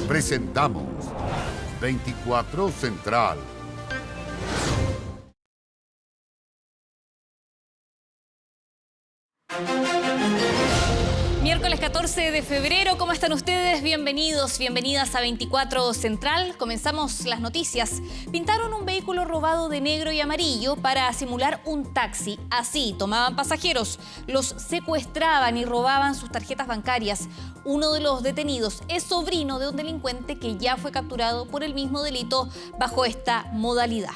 Presentamos 24 Central. Miércoles 14 de febrero, ¿cómo están ustedes? Bienvenidos, bienvenidas a 24 Central. Comenzamos las noticias. Pintaron un vehículo robado de negro y amarillo para simular un taxi. Así tomaban pasajeros, los secuestraban y robaban sus tarjetas bancarias. Uno de los detenidos es sobrino de un delincuente que ya fue capturado por el mismo delito bajo esta modalidad.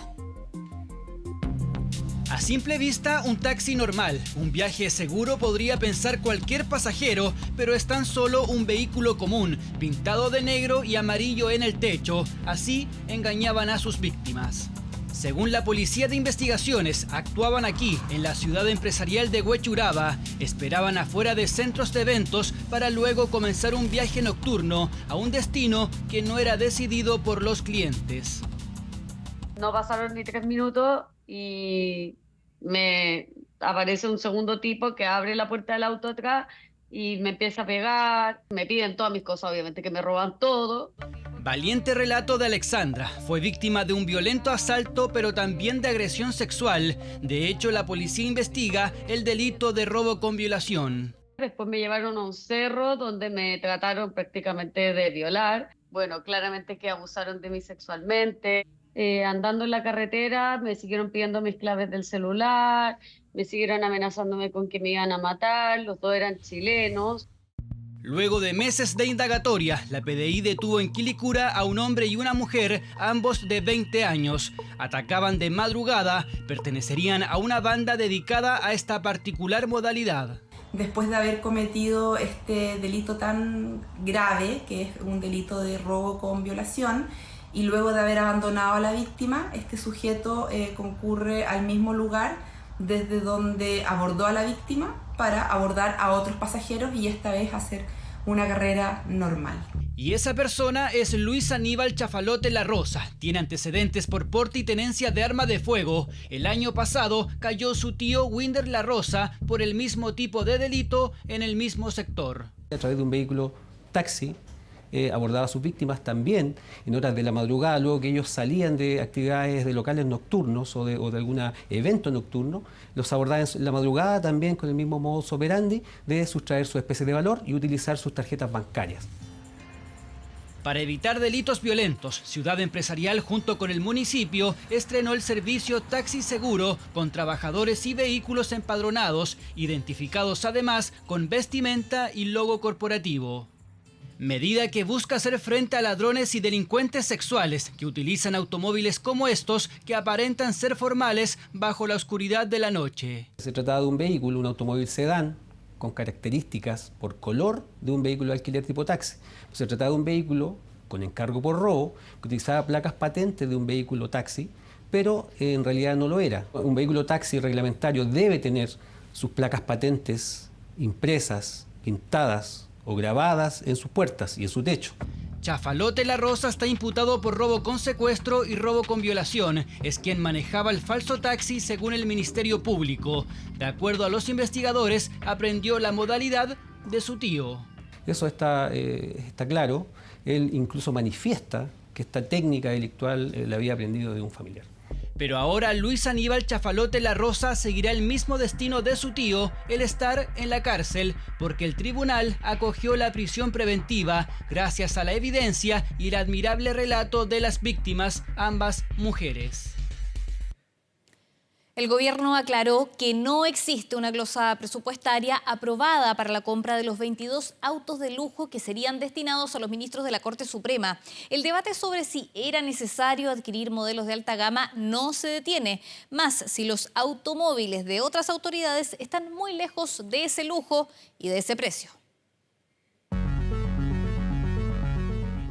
A simple vista, un taxi normal, un viaje seguro podría pensar cualquier pasajero, pero es tan solo un vehículo común, pintado de negro y amarillo en el techo. Así engañaban a sus víctimas. Según la Policía de Investigaciones, actuaban aquí, en la ciudad empresarial de Huechuraba. Esperaban afuera de centros de eventos para luego comenzar un viaje nocturno a un destino que no era decidido por los clientes. No pasaron ni 3 minutos y me aparece un segundo tipo que abre la puerta del auto atrás y me empieza a pegar. Me piden todas mis cosas, obviamente, que me roban todo. Valiente relato de Alexandra. Fue víctima de un violento asalto, pero también de agresión sexual. De hecho, la policía investiga el delito de robo con violación. Después me llevaron a un cerro donde me trataron prácticamente de violar. Bueno, claramente que abusaron de mí sexualmente. Andando en la carretera me siguieron pidiendo mis claves del celular, me siguieron amenazándome con que me iban a matar, los dos eran chilenos. Luego de meses de indagatoria, la PDI detuvo en Quilicura a un hombre y una mujer, ambos de 20 años. Atacaban de madrugada, pertenecerían a una banda dedicada a esta particular modalidad. Después de haber cometido este delito tan grave, que es un delito de robo con violación, y luego de haber abandonado a la víctima, este sujeto concurre al mismo lugar desde donde abordó a la víctima para abordar a otros pasajeros y esta vez hacer una carrera normal. Y esa persona es Luis Aníbal Chafalote La Rosa. Tiene antecedentes por porte y tenencia de arma de fuego. El año pasado cayó su tío Winder La Rosa por el mismo tipo de delito en el mismo sector. A través de un vehículo taxi, abordaba a sus víctimas también en horas de la madrugada, luego que ellos salían de actividades de locales nocturnos o de algún evento nocturno, los abordaba en la madrugada también con el mismo modus operandi de sustraer su especie de valor y utilizar sus tarjetas bancarias. Para evitar delitos violentos, Ciudad Empresarial junto con el municipio estrenó el servicio Taxi Seguro con trabajadores y vehículos empadronados, identificados además con vestimenta y logo corporativo. Medida que busca hacer frente a ladrones y delincuentes sexuales que utilizan automóviles como estos que aparentan ser formales bajo la oscuridad de la noche. Se trataba de un vehículo, un automóvil sedán, con características por color de un vehículo de alquiler tipo taxi. Se trataba de un vehículo con encargo por robo, que utilizaba placas patentes de un vehículo taxi, pero en realidad no lo era. Un vehículo taxi reglamentario debe tener sus placas patentes impresas, pintadas o grabadas en sus puertas y en su techo. Chafalote La Rosa está imputado por robo con secuestro y robo con violación. Es quien manejaba el falso taxi según el Ministerio Público. De acuerdo a los investigadores, aprendió la modalidad de su tío. Eso está claro. Él incluso manifiesta que esta técnica delictual la había aprendido de un familiar. Pero ahora Luis Aníbal Chafalote La Rosa seguirá el mismo destino de su tío, el estar en la cárcel, porque el tribunal acogió la prisión preventiva gracias a la evidencia y el admirable relato de las víctimas, ambas mujeres. El gobierno aclaró que no existe una glosa presupuestaria aprobada para la compra de los 22 autos de lujo que serían destinados a los ministros de la Corte Suprema. El debate sobre si era necesario adquirir modelos de alta gama no se detiene, más si los automóviles de otras autoridades están muy lejos de ese lujo y de ese precio.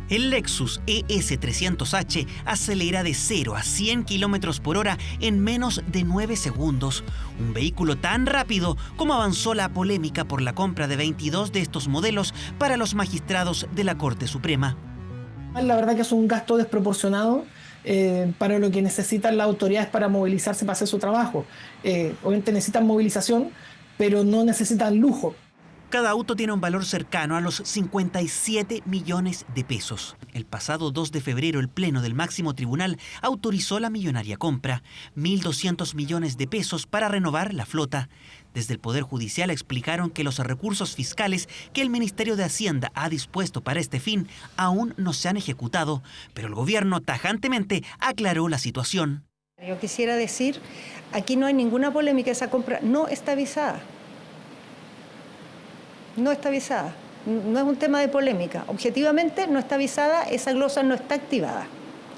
El Lexus ES300H acelera de 0 a 100 km por hora en menos de 9 segundos. Un vehículo tan rápido como avanzó la polémica por la compra de 22 de estos modelos para los magistrados de la Corte Suprema. La verdad que es un gasto desproporcionado para lo que necesitan las autoridades para movilizarse para hacer su trabajo. Obviamente necesitan movilización, pero no necesitan lujo. Cada auto tiene un valor cercano a los 57 millones de pesos. El pasado 2 de febrero, el Pleno del Máximo Tribunal autorizó la millonaria compra, 1.200 millones de pesos para renovar la flota. Desde el Poder Judicial explicaron que los recursos fiscales que el Ministerio de Hacienda ha dispuesto para este fin aún no se han ejecutado, pero el gobierno tajantemente aclaró la situación. Yo quisiera decir, aquí no hay ninguna polémica, esa compra no está avisada. No está avisada, no es un tema de polémica. Objetivamente no está avisada, esa glosa no está activada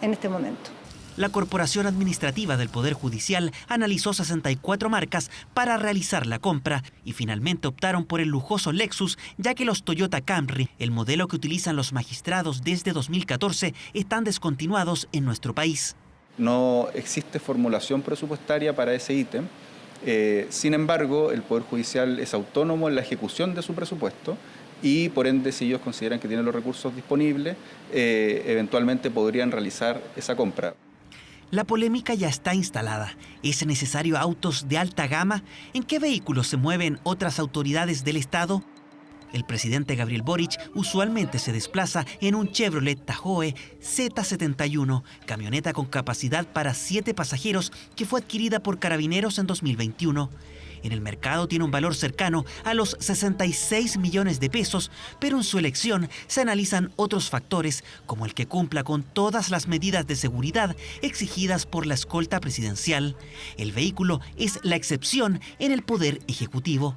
en este momento. La Corporación Administrativa del Poder Judicial analizó 64 marcas para realizar la compra y finalmente optaron por el lujoso Lexus, ya que los Toyota Camry, el modelo que utilizan los magistrados desde 2014, están descontinuados en nuestro país. No existe formulación presupuestaria para ese ítem. Sin embargo, el Poder Judicial es autónomo en la ejecución de su presupuesto y, por ende, si ellos consideran que tienen los recursos disponibles, eventualmente podrían realizar esa compra. La polémica ya está instalada. ¿Es necesario autos de alta gama? ¿En qué vehículos se mueven otras autoridades del Estado? El presidente Gabriel Boric usualmente se desplaza en un Chevrolet Tahoe Z71, camioneta con capacidad para 7 pasajeros que fue adquirida por Carabineros en 2021. En el mercado tiene un valor cercano a los 66 millones de pesos, pero en su elección se analizan otros factores, como el que cumpla con todas las medidas de seguridad exigidas por la escolta presidencial. El vehículo es la excepción en el Poder Ejecutivo.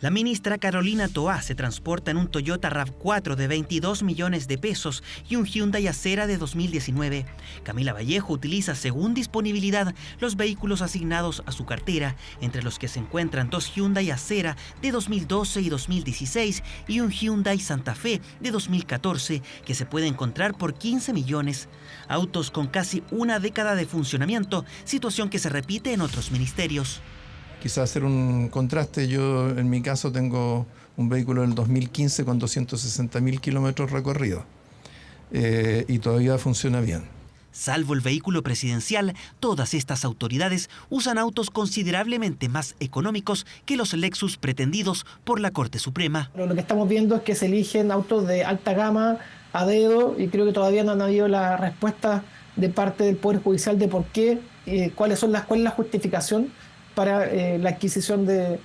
La ministra Carolina Toá se transporta en un Toyota RAV4 de 22 millones de pesos y un Hyundai Acera de 2019. Camila Vallejo utiliza según disponibilidad los vehículos asignados a su cartera, entre los que se encuentran 2 Hyundai Acera de 2012 y 2016 y un Hyundai Santa Fe de 2014 que se puede encontrar por 15 millones. Autos con casi una década de funcionamiento, situación que se repite en otros ministerios. Quizás hacer un contraste, yo en mi caso tengo un vehículo del 2015 con 260.000 kilómetros recorridos y todavía funciona bien. Salvo el vehículo presidencial, todas estas autoridades usan autos considerablemente más económicos que los Lexus pretendidos por la Corte Suprema. Pero lo que estamos viendo es que se eligen autos de alta gama a dedo y creo que todavía no han habido la respuesta de parte del Poder Judicial de por qué, cuál es la justificación para la adquisición de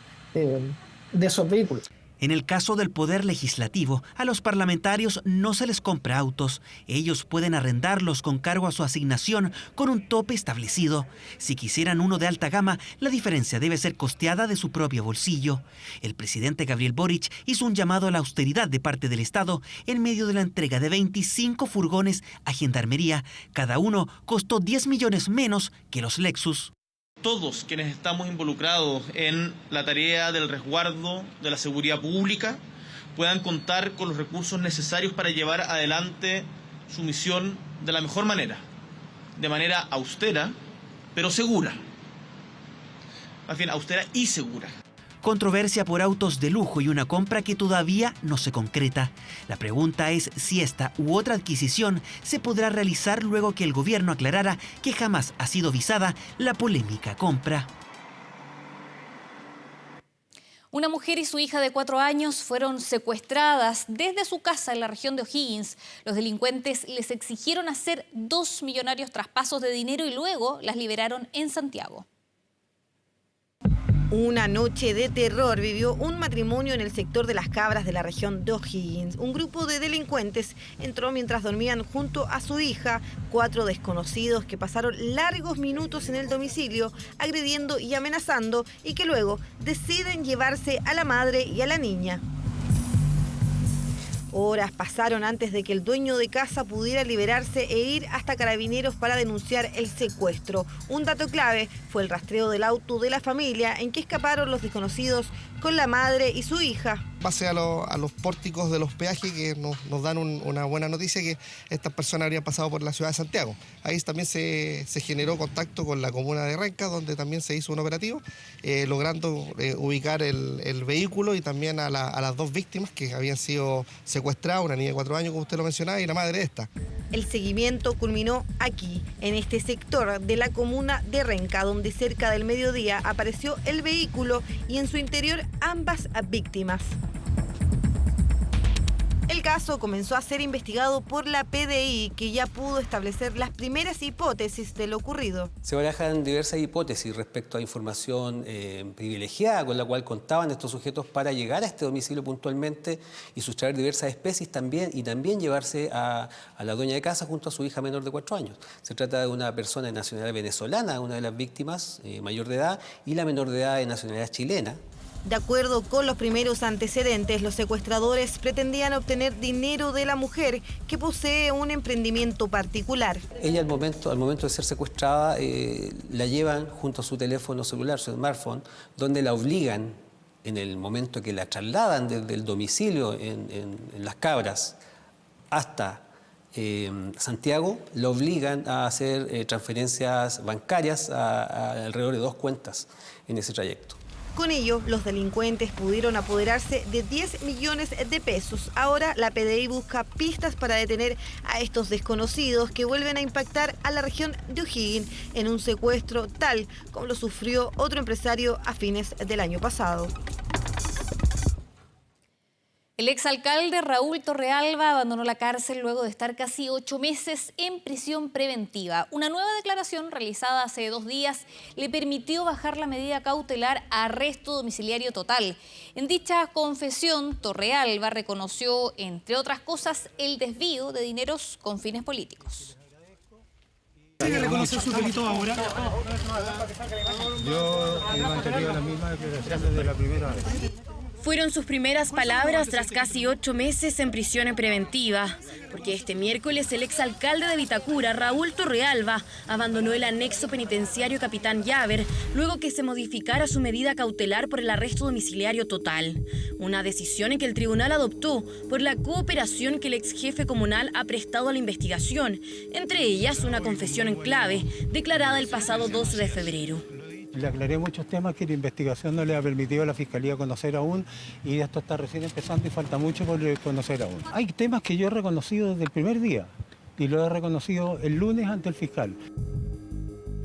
esos vehículos. En el caso del Poder Legislativo, a los parlamentarios no se les compra autos. Ellos pueden arrendarlos con cargo a su asignación con un tope establecido. Si quisieran uno de alta gama, la diferencia debe ser costeada de su propio bolsillo. El presidente Gabriel Boric hizo un llamado a la austeridad de parte del Estado en medio de la entrega de 25 furgones a Gendarmería. Cada uno costó 10 millones menos que los Lexus. Todos quienes estamos involucrados en la tarea del resguardo de la seguridad pública puedan contar con los recursos necesarios para llevar adelante su misión de la mejor manera, de manera austera, pero segura. Más bien, austera y segura. Controversia por autos de lujo y una compra que todavía no se concreta. La pregunta es si esta u otra adquisición se podrá realizar luego que el gobierno aclarara que jamás ha sido visada la polémica compra. Una mujer y su hija de 4 años fueron secuestradas desde su casa en la región de O'Higgins. Los delincuentes les exigieron hacer 2 millonarios traspasos de dinero y luego las liberaron en Santiago. Una noche de terror vivió un matrimonio en el sector de Las Cabras de la región de O'Higgins. Un grupo de delincuentes entró mientras dormían junto a su hija. 4 desconocidos que pasaron largos minutos en el domicilio agrediendo y amenazando y que luego deciden llevarse a la madre y a la niña. Horas pasaron antes de que el dueño de casa pudiera liberarse e ir hasta Carabineros para denunciar el secuestro. Un dato clave fue el rastreo del auto de la familia en que escaparon los desconocidos con la madre y su hija. Pase a los pórticos de los peajes que nos dan una buena noticia que estas personas habrían pasado por la ciudad de Santiago. Ahí también se generó contacto con la comuna de Renca, donde también se hizo un operativo, logrando ubicar el vehículo y también a las 2 víctimas que habían sido secuestradas, una niña de 4 años, como usted lo mencionaba, y la madre de esta. El seguimiento culminó aquí, en este sector de la comuna de Renca, donde cerca del mediodía apareció el vehículo y en su interior ambas víctimas. El caso comenzó a ser investigado por la PDI, que ya pudo establecer las primeras hipótesis de lo ocurrido. Se barajan diversas hipótesis respecto a información privilegiada con la cual contaban estos sujetos para llegar a este domicilio puntualmente y sustraer diversas especies también, y también llevarse a la dueña de casa junto a su hija menor de 4 años. Se trata de una persona de nacionalidad venezolana, una de las víctimas, mayor de edad, y la menor de edad de nacionalidad chilena. De acuerdo con los primeros antecedentes, los secuestradores pretendían obtener dinero de la mujer, que posee un emprendimiento particular. Ella al momento de ser secuestrada la llevan junto a su teléfono celular, su smartphone, donde la obligan, en el momento que la trasladan desde el domicilio en Las Cabras hasta Santiago, la obligan a hacer transferencias bancarias a alrededor de 2 cuentas en ese trayecto. Con ello, los delincuentes pudieron apoderarse de 10 millones de pesos. Ahora la PDI busca pistas para detener a estos desconocidos que vuelven a impactar a la región de O'Higgins en un secuestro tal como lo sufrió otro empresario a fines del año pasado. El exalcalde Raúl Torrealba abandonó la cárcel luego de estar casi 8 meses en prisión preventiva. Una nueva declaración realizada hace 2 días le permitió bajar la medida cautelar a arresto domiciliario total. En dicha confesión, Torrealba reconoció, entre otras cosas, el desvío de dineros con fines políticos. ¿Quiere reconocer su delito ahora? Yo he mantenido las mismas declaraciones de la primera vez. Fueron sus primeras palabras tras casi 8 meses en prisión preventiva, porque este miércoles el exalcalde de Vitacura, Raúl Torrealba, abandonó el anexo penitenciario Capitán Llaver luego que se modificara su medida cautelar por el arresto domiciliario total. Una decisión en que el tribunal adoptó por la cooperación que el ex jefe comunal ha prestado a la investigación, entre ellas una confesión en clave declarada el pasado 12 de febrero. Le aclaré muchos temas que la investigación no le ha permitido a la Fiscalía conocer aún, y esto está recién empezando y falta mucho por conocer aún. Hay temas que yo he reconocido desde el primer día y lo he reconocido el lunes ante el fiscal.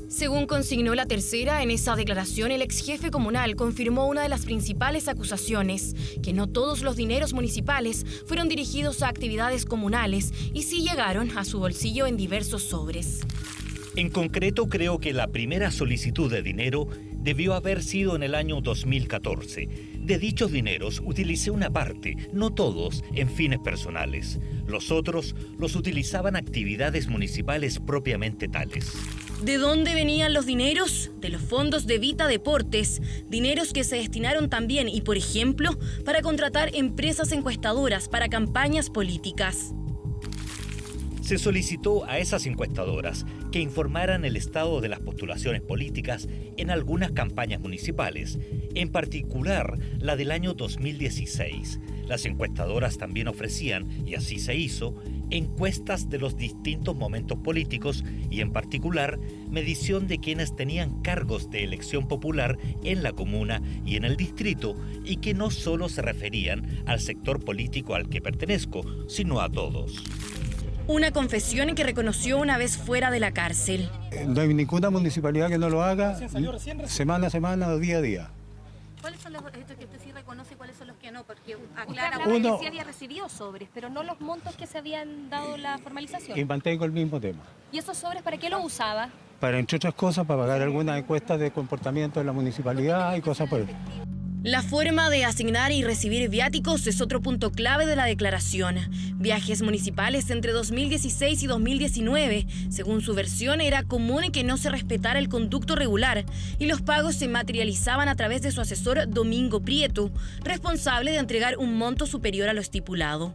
Según consignó La Tercera, en esa declaración el ex jefe comunal confirmó una de las principales acusaciones, que no todos los dineros municipales fueron dirigidos a actividades comunales y sí llegaron a su bolsillo en diversos sobres. En concreto, creo que la primera solicitud de dinero debió haber sido en el año 2014. De dichos dineros utilicé una parte, no todos, en fines personales. Los otros los utilizaban actividades municipales propiamente tales. ¿De dónde venían los dineros? De los fondos de Vita Deportes, dineros que se destinaron también, y por ejemplo, para contratar empresas encuestadoras para campañas políticas. Se solicitó a esas encuestadoras que informaran el estado de las postulaciones políticas en algunas campañas municipales, en particular la del año 2016. Las encuestadoras también ofrecían, y así se hizo, encuestas de los distintos momentos políticos y, en particular, medición de quienes tenían cargos de elección popular en la comuna y en el distrito, y que no solo se referían al sector político al que pertenezco, sino a todos. Una confesión que reconoció una vez fuera de la cárcel. No hay ninguna municipalidad que no lo haga semana a semana o día a día. ¿Cuáles son los hechos que usted sí reconoce y cuáles son los que no? Porque aclara que sí había recibido sobres, pero no los montos que se habían dado la formalización. Y mantengo el mismo tema. ¿Y esos sobres para qué los usaba? Para, entre otras cosas, para pagar algunas encuestas de comportamiento de la municipalidad y cosas por el estilo. La forma de asignar y recibir viáticos es otro punto clave de la declaración. Viajes municipales entre 2016 y 2019. Según su versión, era común que no se respetara el conducto regular y los pagos se materializaban a través de su asesor Domingo Prieto, responsable de entregar un monto superior a lo estipulado.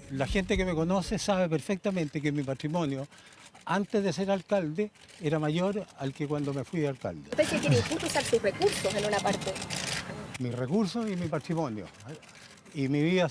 La gente que me conoce sabe perfectamente que mi patrimonio, antes de ser alcalde, era mayor al que cuando me fui de alcalde. ¿Usted quiere incluso usar sus recursos en una parte? Mis recursos y mi patrimonio. Y mi vida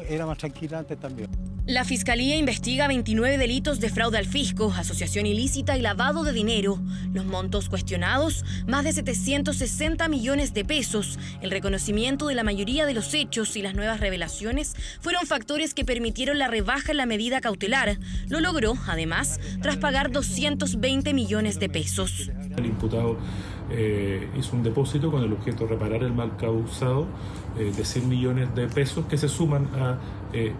era más tranquila antes también. La Fiscalía investiga 29 delitos de fraude al fisco, asociación ilícita y lavado de dinero. Los montos cuestionados, más de 760 millones de pesos. El reconocimiento de la mayoría de los hechos y las nuevas revelaciones fueron factores que permitieron la rebaja en la medida cautelar. Lo logró, además, tras pagar 220 millones de pesos. El imputado hizo un depósito con el objeto de reparar el mal causado de 100 millones de pesos que se suman a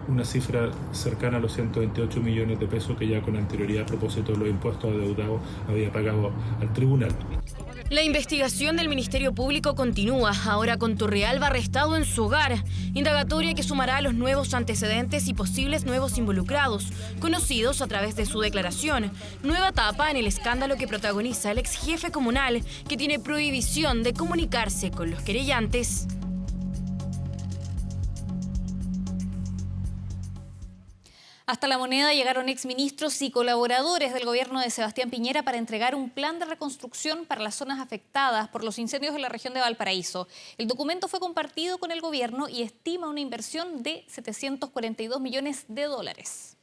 una cifra cercana a los 128 millones de pesos que ya con anterioridad a propósito de los impuestos adeudados había pagado al tribunal. La investigación del Ministerio Público continúa, ahora con Torrealba arrestado en su hogar. Indagatoria que sumará a los nuevos antecedentes y posibles nuevos involucrados, conocidos a través de su declaración. Nueva etapa en el escándalo que protagoniza el ex jefe comunal, que tiene prohibición de comunicarse con los querellantes. Hasta La Moneda llegaron exministros y colaboradores del gobierno de Sebastián Piñera para entregar un plan de reconstrucción para las zonas afectadas por los incendios en la región de Valparaíso. El documento fue compartido con el gobierno y estima una inversión de 742 millones de dólares.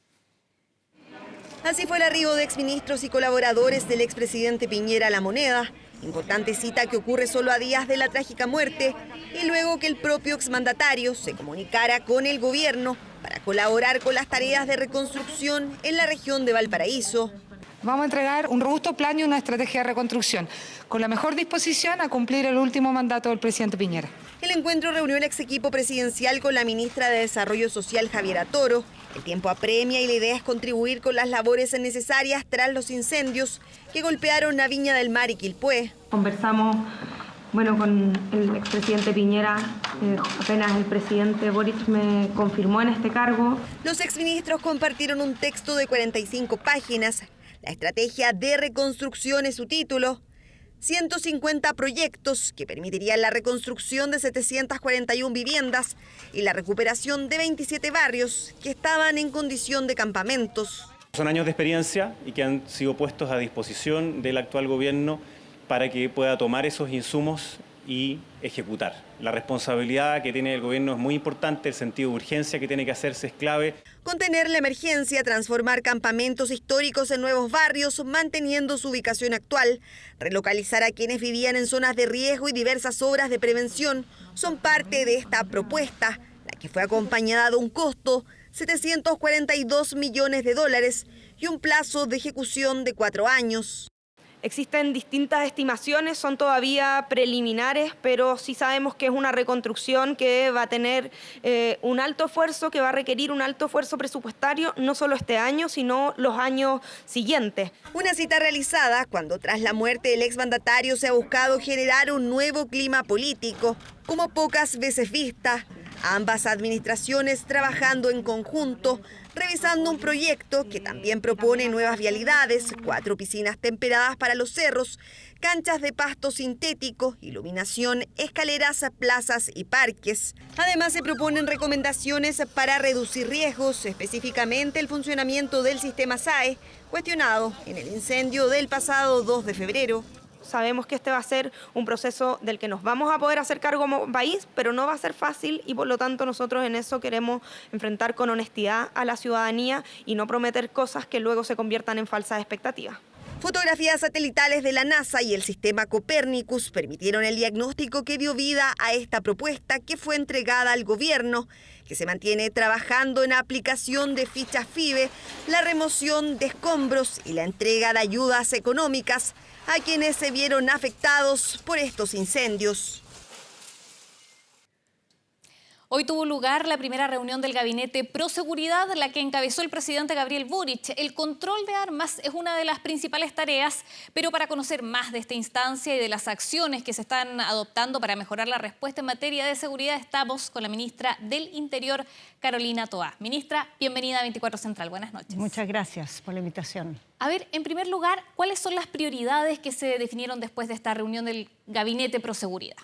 Así fue el arribo de exministros y colaboradores del expresidente Piñera a La Moneda. Importante cita que ocurre solo a días de la trágica muerte y luego que el propio exmandatario se comunicara con el gobierno para colaborar con las tareas de reconstrucción en la región de Valparaíso. Vamos a entregar un robusto plan y una estrategia de reconstrucción, con la mejor disposición a cumplir el último mandato del presidente Piñera. El encuentro reunió el ex equipo presidencial con la ministra de Desarrollo Social, Javiera Toro. El tiempo apremia y la idea es contribuir con las labores necesarias tras los incendios que golpearon a Viña del Mar y Quilpué. Conversamos con el expresidente Piñera, apenas el presidente Boric me confirmó en este cargo. Los exministros compartieron un texto de 45 páginas. La estrategia de reconstrucción es su título. 150 proyectos que permitirían la reconstrucción de 741 viviendas y la recuperación de 27 barrios que estaban en condición de campamentos. Son años de experiencia y que han sido puestos a disposición del actual gobierno para que pueda tomar esos insumos y ejecutar. La responsabilidad que tiene el gobierno es muy importante, el sentido de urgencia que tiene que hacerse es clave. Contener la emergencia, transformar campamentos históricos en nuevos barrios, manteniendo su ubicación actual, relocalizar a quienes vivían en zonas de riesgo y diversas obras de prevención son parte de esta propuesta, la que fue acompañada de un costo, 742 millones de dólares y un plazo de ejecución de 4 años. Existen distintas estimaciones, son todavía preliminares, pero sí sabemos que es una reconstrucción que va a tener un alto esfuerzo, que va a requerir un alto esfuerzo presupuestario, no solo este año, sino los años siguientes. Una cita realizada cuando tras la muerte del exmandatario se ha buscado generar un nuevo clima político, como pocas veces vista. Ambas administraciones trabajando en conjunto, revisando un proyecto que también propone nuevas vialidades, 4 piscinas temperadas para los cerros, canchas de pasto sintético, iluminación, escaleras, plazas y parques. Además se proponen recomendaciones para reducir riesgos, específicamente el funcionamiento del sistema SAE, cuestionado en el incendio del pasado 2 de febrero. Sabemos que este va a ser un proceso del que nos vamos a poder hacer cargo como país, pero no va a ser fácil y por lo tanto nosotros en eso queremos enfrentar con honestidad a la ciudadanía y no prometer cosas que luego se conviertan en falsas expectativas. Fotografías satelitales de la NASA y el sistema Copérnicus permitieron el diagnóstico que dio vida a esta propuesta que fue entregada al gobierno, que se mantiene trabajando en aplicación de fichas FIBE, la remoción de escombros y la entrega de ayudas económicas a quienes se vieron afectados por estos incendios. Hoy tuvo lugar la primera reunión del Gabinete Proseguridad, la que encabezó el presidente Gabriel Boric. El control de armas es una de las principales tareas, pero para conocer más de esta instancia y de las acciones que se están adoptando para mejorar la respuesta en materia de seguridad, estamos con la ministra del Interior, Carolina Toá. Ministra, bienvenida a 24 Central. Buenas noches. Muchas gracias por la invitación. A ver, en primer lugar, ¿cuáles son las prioridades que se definieron después de esta reunión del Gabinete Proseguridad?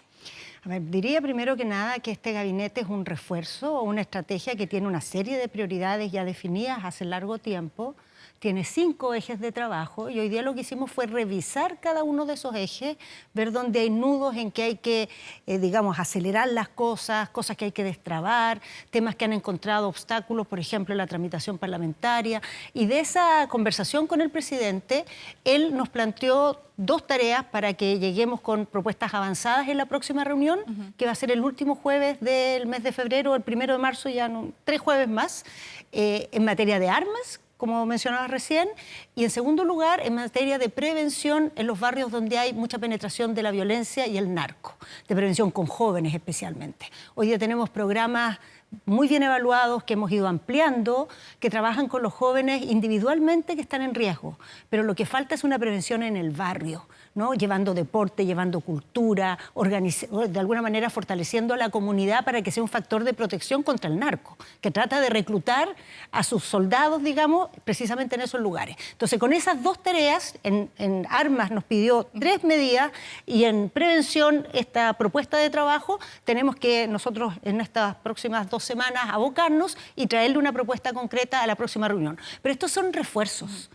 A ver, diría primero que nada que este gabinete es un refuerzo o una estrategia que tiene una serie de prioridades ya definidas hace largo tiempo tiene 5 ejes de trabajo y hoy día lo que hicimos fue revisar cada uno de esos ejes, ver dónde hay nudos en que hay que, digamos, acelerar las cosas que hay que destrabar, temas que han encontrado obstáculos, por ejemplo, en la tramitación parlamentaria. Y de esa conversación con el presidente, él nos planteó 2 tareas para que lleguemos con propuestas avanzadas en la próxima reunión, que va a ser el último jueves del mes de febrero, el 1 de marzo, ya 3 jueves más, en materia de armas, como mencionaba recién, y en segundo lugar, en materia de prevención en los barrios donde hay mucha penetración de la violencia y el narco, de prevención con jóvenes especialmente. Hoy día tenemos programas muy bien evaluados, que hemos ido ampliando, que trabajan con los jóvenes individualmente que están en riesgo, pero lo que falta es una prevención en el barrio, ¿no? Llevando deporte, llevando cultura, de alguna manera fortaleciendo a la comunidad para que sea un factor de protección contra el narco, que trata de reclutar a sus soldados, digamos, precisamente en esos lugares. Entonces, con esas 2 tareas, en armas nos pidió 3 medidas y en prevención esta propuesta de trabajo, tenemos que nosotros en estas próximas 2 semanas abocarnos y traerle una propuesta concreta a la próxima reunión. Pero estos son refuerzos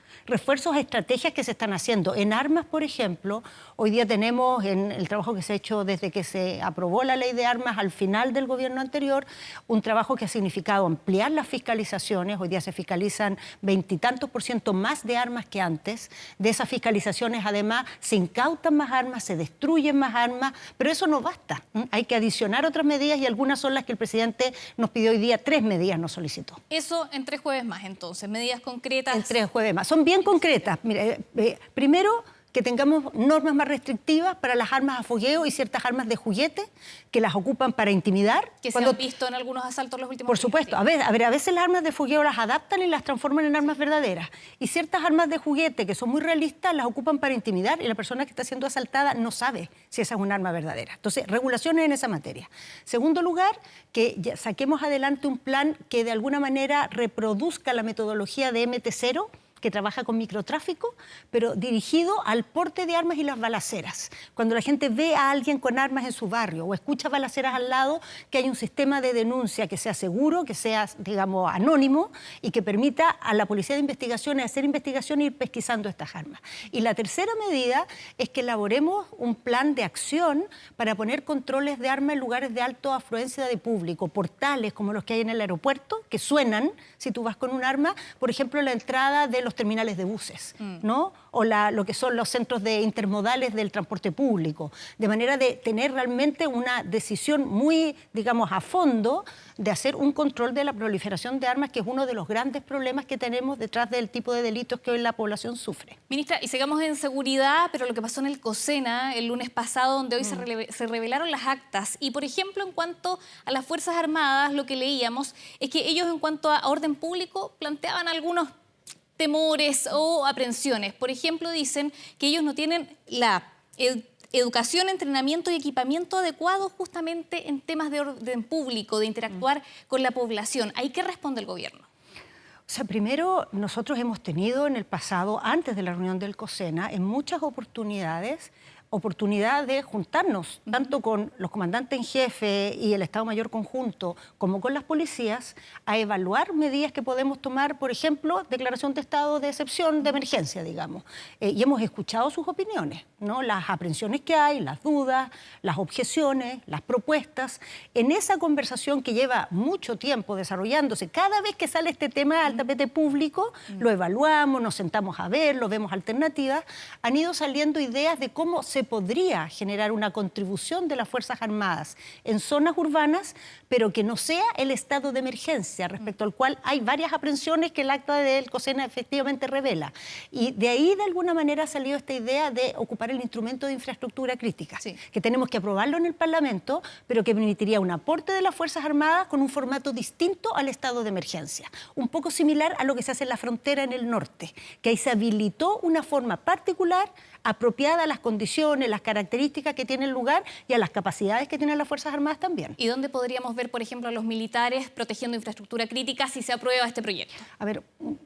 a estrategias que se están haciendo. En armas, por ejemplo, hoy día tenemos, en el trabajo que se ha hecho desde que se aprobó la ley de armas al final del gobierno anterior, un trabajo que ha significado ampliar las fiscalizaciones. Hoy día se fiscalizan 20 y tantos % más de armas que antes. De esas fiscalizaciones, además, se incautan más armas, se destruyen más armas, pero eso no basta. Hay que adicionar otras medidas y algunas son las que el presidente nos pidió hoy día. 3 medidas nos solicitó. Eso en 3 jueves más, entonces, medidas concretas. En 3 jueves más. Son bien concretas. Mira, primero, que tengamos normas más restrictivas para las armas a fogueo y ciertas armas de juguete que las ocupan para intimidar. Que se han visto en algunos asaltos los últimos Por días. supuesto. A veces las armas de fogueo las adaptan y las transforman en armas verdaderas. Y ciertas armas de juguete que son muy realistas las ocupan para intimidar y la persona que está siendo asaltada no sabe si esa es un arma verdadera. Entonces, regulaciones en esa materia. Segundo lugar, que ya saquemos adelante un plan que de alguna manera reproduzca la metodología de MT0, que trabaja con microtráfico, pero dirigido al porte de armas y las balaceras. Cuando la gente ve a alguien con armas en su barrio o escucha balaceras al lado, que hay un sistema de denuncia que sea seguro, que sea, digamos, anónimo y que permita a la policía de investigaciones hacer investigación e ir pesquisando estas armas. Y la tercera medida es que elaboremos un plan de acción para poner controles de armas en lugares de alta afluencia de público, portales como los que hay en el aeropuerto, que suenan si tú vas con un arma, por ejemplo, la entrada de los terminales de buses, ¿no? O lo que son los centros de intermodales del transporte público, de manera de tener realmente una decisión muy, digamos, a fondo de hacer un control de la proliferación de armas, que es uno de los grandes problemas que tenemos detrás del tipo de delitos que hoy la población sufre. Ministra, y sigamos en seguridad, pero lo que pasó en el COSENA el lunes pasado, donde hoy se revelaron las actas, y por ejemplo, en cuanto a las Fuerzas Armadas, lo que leíamos es que ellos, en cuanto a orden público, planteaban algunos temores o aprensiones. Por ejemplo, dicen que ellos no tienen la educación, entrenamiento y equipamiento adecuado justamente en temas de orden público, de interactuar con la población. ¿Ahí qué responde el gobierno? O sea, primero, nosotros hemos tenido en el pasado, antes de la reunión del COSENA, en muchas oportunidad de juntarnos, tanto con los comandantes en jefe y el Estado Mayor conjunto, como con las policías, a evaluar medidas que podemos tomar, por ejemplo, declaración de estado de excepción, de emergencia, digamos. Y hemos escuchado sus opiniones, ¿no? Las aprehensiones que hay, las dudas, las objeciones, las propuestas. En esa conversación que lleva mucho tiempo desarrollándose, cada vez que sale este tema al tapete público, lo evaluamos, nos sentamos a verlo, vemos alternativas, han ido saliendo ideas de cómo se podría generar una contribución de las Fuerzas Armadas en zonas urbanas, pero que no sea el estado de emergencia, respecto al cual hay varias aprehensiones que el acta del COSENA efectivamente revela. Y de ahí, de alguna manera, ha salido esta idea de ocupar el instrumento de infraestructura crítica, que tenemos que aprobarlo en el Parlamento, pero que permitiría un aporte de las Fuerzas Armadas con un formato distinto al estado de emergencia. Un poco similar a lo que se hace en la frontera en el norte, que ahí se habilitó una forma particular apropiada a las condiciones, las características que tiene el lugar y a las capacidades que tienen las Fuerzas Armadas también. ¿Y dónde podríamos ver, por ejemplo, a los militares protegiendo infraestructura crítica si se aprueba este proyecto? A ver,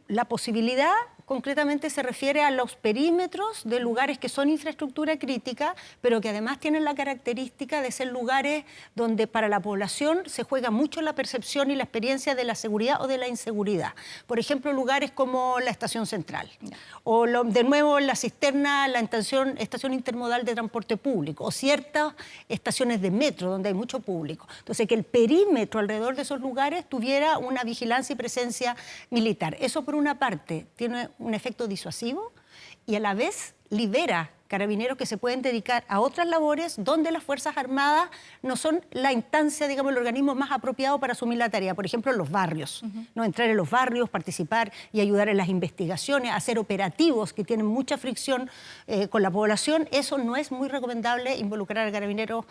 la posibilidad concretamente se refiere a los perímetros de lugares que son infraestructura crítica, pero que además tienen la característica de ser lugares donde para la población se juega mucho la percepción y la experiencia de la seguridad o de la inseguridad. Por ejemplo, lugares como la Estación Central, o de nuevo la cisterna, la estación intermodal de transporte público, o ciertas estaciones de metro donde hay mucho público. Entonces, que el perímetro alrededor de esos lugares tuviera una vigilancia y presencia militar. Eso por una parte tiene un efecto disuasivo y a la vez libera carabineros que se pueden dedicar a otras labores donde las Fuerzas Armadas no son la instancia, digamos, el organismo más apropiado para asumir la tarea. Por ejemplo, en los barrios, ¿no? Entrar en los barrios, participar y ayudar en las investigaciones, hacer operativos que tienen mucha fricción con la población. Eso no es muy recomendable involucrar a carabineros,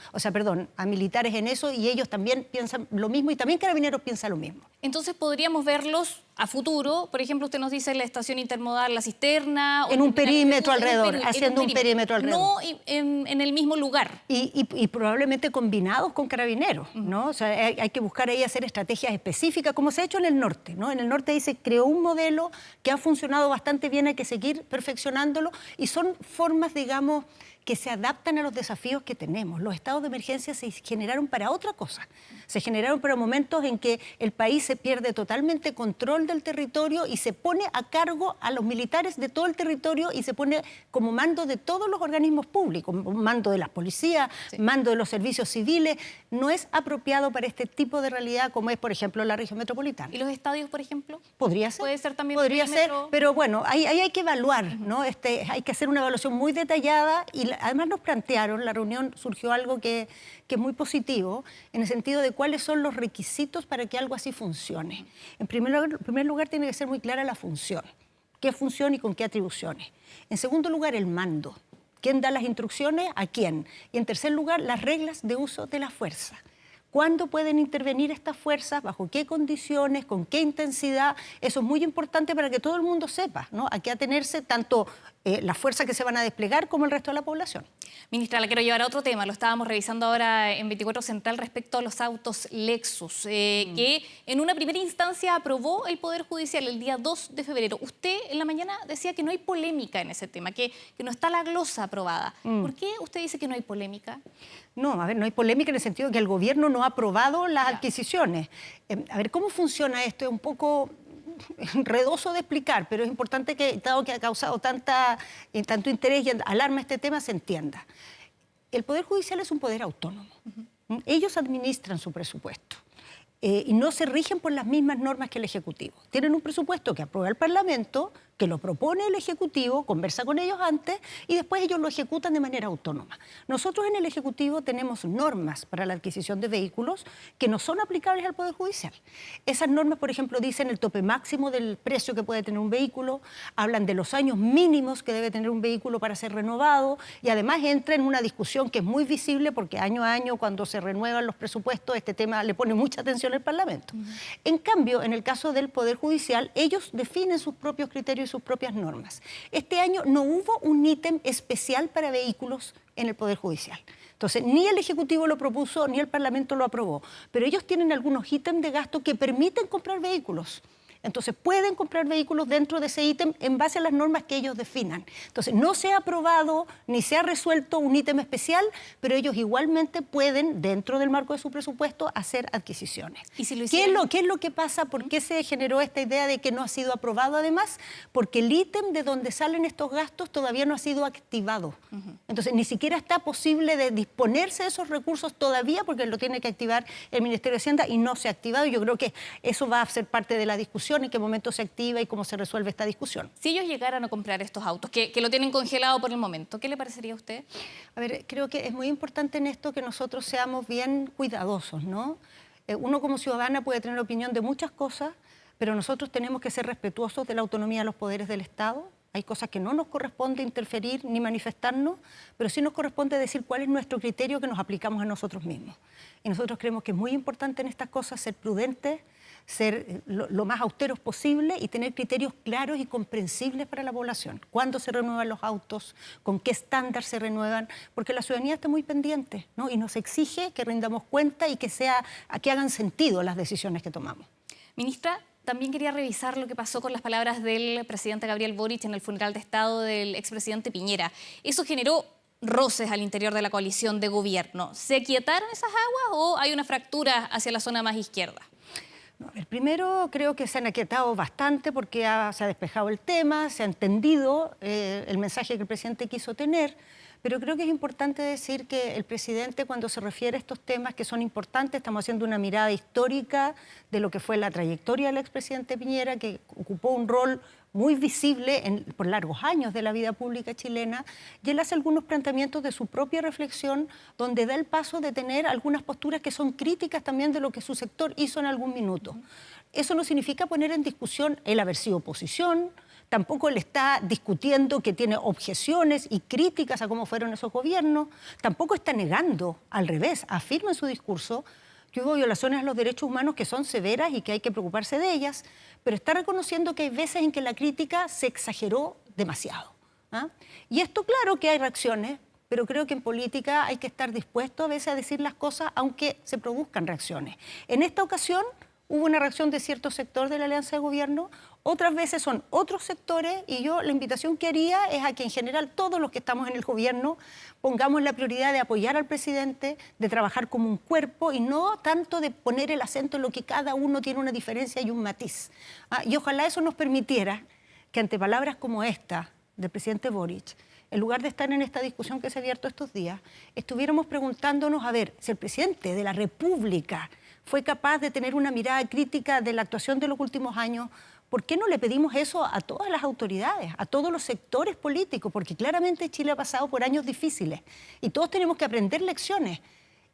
a militares en eso, y ellos también piensan lo mismo y también carabineros piensan lo mismo. Entonces podríamos verlos a futuro, por ejemplo, usted nos dice la estación intermodal, la cisterna... En un perímetro alrededor, haciendo un perímetro alrededor. No en el mismo lugar. Y probablemente combinados con carabineros, ¿no? O sea, hay que buscar ahí hacer estrategias específicas, como se ha hecho en el norte, ¿no? En el norte ahí se creó un modelo que ha funcionado bastante bien, hay que seguir perfeccionándolo, y son formas, digamos, que se adaptan a los desafíos que tenemos. Los estados de emergencia se generaron para otra cosa. Se generaron para momentos en que el país se pierde totalmente control del territorio y se pone a cargo a los militares de todo el territorio y se pone como mando de todos los organismos públicos, mando de las policías, mando de los servicios civiles. No es apropiado para este tipo de realidad como es, por ejemplo, la región metropolitana. ¿Y los estadios, por ejemplo? Podría ser. Puede ser también. Podría ser, pero bueno, ahí hay que evaluar, ¿no? Hay que hacer una evaluación muy detallada y además nos plantearon, la reunión surgió algo que es muy positivo, en el sentido de cuáles son los requisitos para que algo así funcione. En primer lugar, tiene que ser muy clara la función. ¿Qué función y con qué atribuciones? En segundo lugar, el mando. ¿Quién da las instrucciones? ¿A quién? Y en tercer lugar, las reglas de uso de la fuerza. ¿Cuándo pueden intervenir estas fuerzas? ¿Bajo qué condiciones? ¿Con qué intensidad? Eso es muy importante para que todo el mundo sepa, ¿no? A qué atenerse tanto las fuerzas que se van a desplegar como el resto de la población. Ministra, la quiero llevar a otro tema. Lo estábamos revisando ahora en 24 Central respecto a los autos Lexus, que en una primera instancia aprobó el Poder Judicial el día 2 de febrero. Usted en la mañana decía que no hay polémica en ese tema, que no está la glosa aprobada. ¿Por qué usted dice que no hay polémica? No, a ver, no hay polémica en el sentido de que el gobierno no ha aprobado las adquisiciones. A ver, ¿cómo funciona esto? Es un poco enredoso de explicar, pero es importante que, dado que ha causado tanto interés y alarma este tema, se entienda. El Poder Judicial es un poder autónomo. Ellos administran su presupuesto. Y no se rigen por las mismas normas que el Ejecutivo. Tienen un presupuesto que aprueba el Parlamento, que lo propone el Ejecutivo, conversa con ellos antes y después ellos lo ejecutan de manera autónoma. Nosotros en el Ejecutivo tenemos normas para la adquisición de vehículos que no son aplicables al Poder Judicial. Esas normas, por ejemplo, dicen el tope máximo del precio que puede tener un vehículo, hablan de los años mínimos que debe tener un vehículo para ser renovado y además entra en una discusión que es muy visible porque año a año cuando se renuevan los presupuestos este tema le pone mucha atención al Parlamento. En cambio, en el caso del Poder Judicial, ellos definen sus propios criterios y sus propias normas. Este año no hubo un ítem especial para vehículos en el Poder Judicial. Entonces, ni el Ejecutivo lo propuso, ni el Parlamento lo aprobó. Pero ellos tienen algunos ítems de gasto que permiten comprar vehículos. Entonces, pueden comprar vehículos dentro de ese ítem en base a las normas que ellos definan. Entonces, no se ha aprobado ni se ha resuelto un ítem especial, pero ellos igualmente pueden, dentro del marco de su presupuesto, hacer adquisiciones. ¿Y si lo hicieron? ¿Qué es lo que pasa? ¿Por qué se generó esta idea de que no ha sido aprobado además? Porque el ítem de donde salen estos gastos todavía no ha sido activado. Entonces, ni siquiera está posible de disponerse de esos recursos todavía porque lo tiene que activar el Ministerio de Hacienda y no se ha activado. Yo creo que eso va a ser parte de la discusión, en qué momento se activa y cómo se resuelve esta discusión. Si ellos llegaran a comprar estos autos, que lo tienen congelado por el momento, ¿qué le parecería a usted? A ver, creo que es muy importante en esto que nosotros seamos bien cuidadosos, ¿no? Uno como ciudadana puede tener opinión de muchas cosas, pero nosotros tenemos que ser respetuosos de la autonomía de los poderes del Estado. Hay cosas que no nos corresponde interferir ni manifestarnos, pero sí nos corresponde decir cuál es nuestro criterio que nos aplicamos a nosotros mismos. Y nosotros creemos que es muy importante en estas cosas ser prudentes, ser lo más austeros posible y tener criterios claros y comprensibles para la población. ¿Cuándo se renuevan los autos? ¿Con qué estándar se renuevan? Porque la ciudadanía está muy pendiente, ¿no? Y nos exige que rindamos cuenta y que hagan sentido las decisiones que tomamos. Ministra, También quería revisar lo que pasó con las palabras del presidente Gabriel Boric en el funeral de Estado del expresidente Piñera. Eso generó roces al interior de la coalición de gobierno. ¿Se aquietaron esas aguas o hay una fractura hacia la zona más izquierda? No, a ver, primero creo que se han aquietado bastante porque se ha despejado el tema, se ha entendido el mensaje que el presidente quiso tener. Pero creo que es importante decir que el presidente, cuando se refiere a estos temas que son importantes, estamos haciendo una mirada histórica de lo que fue la trayectoria del expresidente Piñera, que ocupó un rol muy visible por largos años de la vida pública chilena, y él hace algunos planteamientos de su propia reflexión, donde da el paso de tener algunas posturas que son críticas también de lo que su sector hizo en algún minuto. Eso no significa poner en discusión el haber sido oposición. Tampoco él está discutiendo que tiene objeciones y críticas a cómo fueron esos gobiernos. Tampoco está negando, al revés, afirma en su discurso que hubo violaciones a los derechos humanos que son severas y que hay que preocuparse de ellas, pero está reconociendo que hay veces en que la crítica se exageró demasiado. Y esto, claro que hay reacciones, pero creo que en política hay que estar dispuesto a veces a decir las cosas aunque se produzcan reacciones. En esta ocasión hubo una reacción de cierto sector de la alianza de gobierno, otras veces son otros sectores, y yo la invitación que haría es a que en general todos los que estamos en el gobierno pongamos la prioridad de apoyar al presidente, de trabajar como un cuerpo y no tanto de poner el acento en lo que cada uno tiene una diferencia y un matiz. Y ojalá eso nos permitiera que ante palabras como esta del presidente Boric, en lugar de estar en esta discusión que se ha abierto estos días, estuviéramos preguntándonos, a ver, si el presidente de la República fue capaz de tener una mirada crítica de la actuación de los últimos años, ¿por qué no le pedimos eso a todas las autoridades, a todos los sectores políticos? Porque claramente Chile ha pasado por años difíciles y todos tenemos que aprender lecciones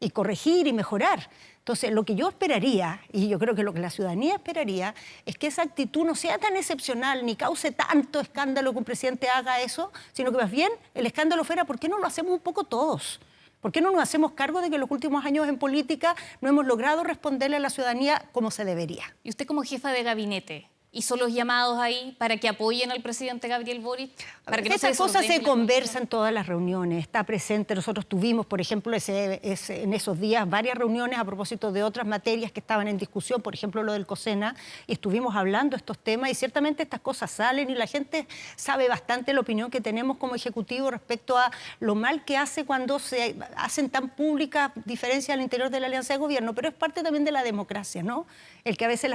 y corregir y mejorar. Entonces, lo que yo esperaría, y yo creo que lo que la ciudadanía esperaría, es que esa actitud no sea tan excepcional ni cause tanto escándalo que un presidente haga eso, sino que más bien el escándalo fuera, ¿por qué no lo hacemos un poco todos? ¿Por qué no nos hacemos cargo de que en los últimos años en política no hemos logrado responderle a la ciudadanía como se debería? Y usted como jefa de gabinete, ¿hizo los llamados ahí para que apoyen al presidente Gabriel Boric? Para que Esas cosas se conversan en todas las reuniones, está presente. Nosotros tuvimos, por ejemplo, en esos días varias reuniones a propósito de otras materias que estaban en discusión, por ejemplo, lo del COSENA, y estuvimos hablando de estos temas y ciertamente estas cosas salen y la gente sabe bastante la opinión que tenemos como Ejecutivo respecto a lo mal que hace cuando se hacen tan públicas diferencias al interior de la alianza de gobierno, pero es parte también de la democracia, ¿no? El que a veces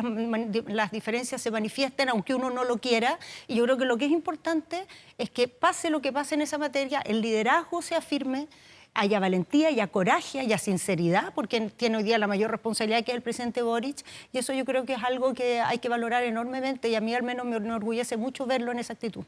las diferencias se manifiesten aunque uno no lo quiera, y yo creo que lo que es importante es que pase lo que pase en esa materia, el liderazgo sea firme, haya valentía, haya coraje, haya sinceridad, porque tiene hoy día la mayor responsabilidad que es el presidente Boric, y eso yo creo que es algo que hay que valorar enormemente, y a mí al menos me enorgullece mucho verlo en esa actitud.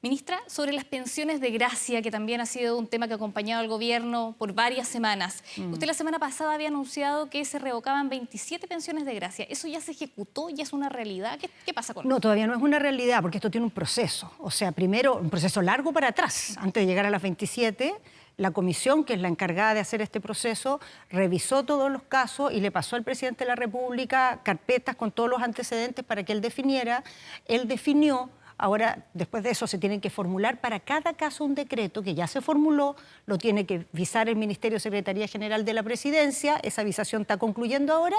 Ministra, sobre las pensiones de gracia, que también ha sido un tema que ha acompañado al gobierno por varias semanas. Usted la semana pasada había anunciado que se revocaban 27 pensiones de gracia. ¿Eso ya se ejecutó? ¿Ya es una realidad? ¿Qué pasa con eso? No, todavía no es una realidad, porque esto tiene un proceso. O sea, primero, un proceso largo para atrás. Antes de llegar a las 27, la comisión, que es la encargada de hacer este proceso, revisó todos los casos y le pasó al presidente de la República carpetas con todos los antecedentes para que él definiera. Él definió. Ahora, después de eso, se tienen que formular para cada caso un decreto que ya se formuló, lo tiene que visar el Ministerio de Secretaría General de la Presidencia, esa visación está concluyendo ahora,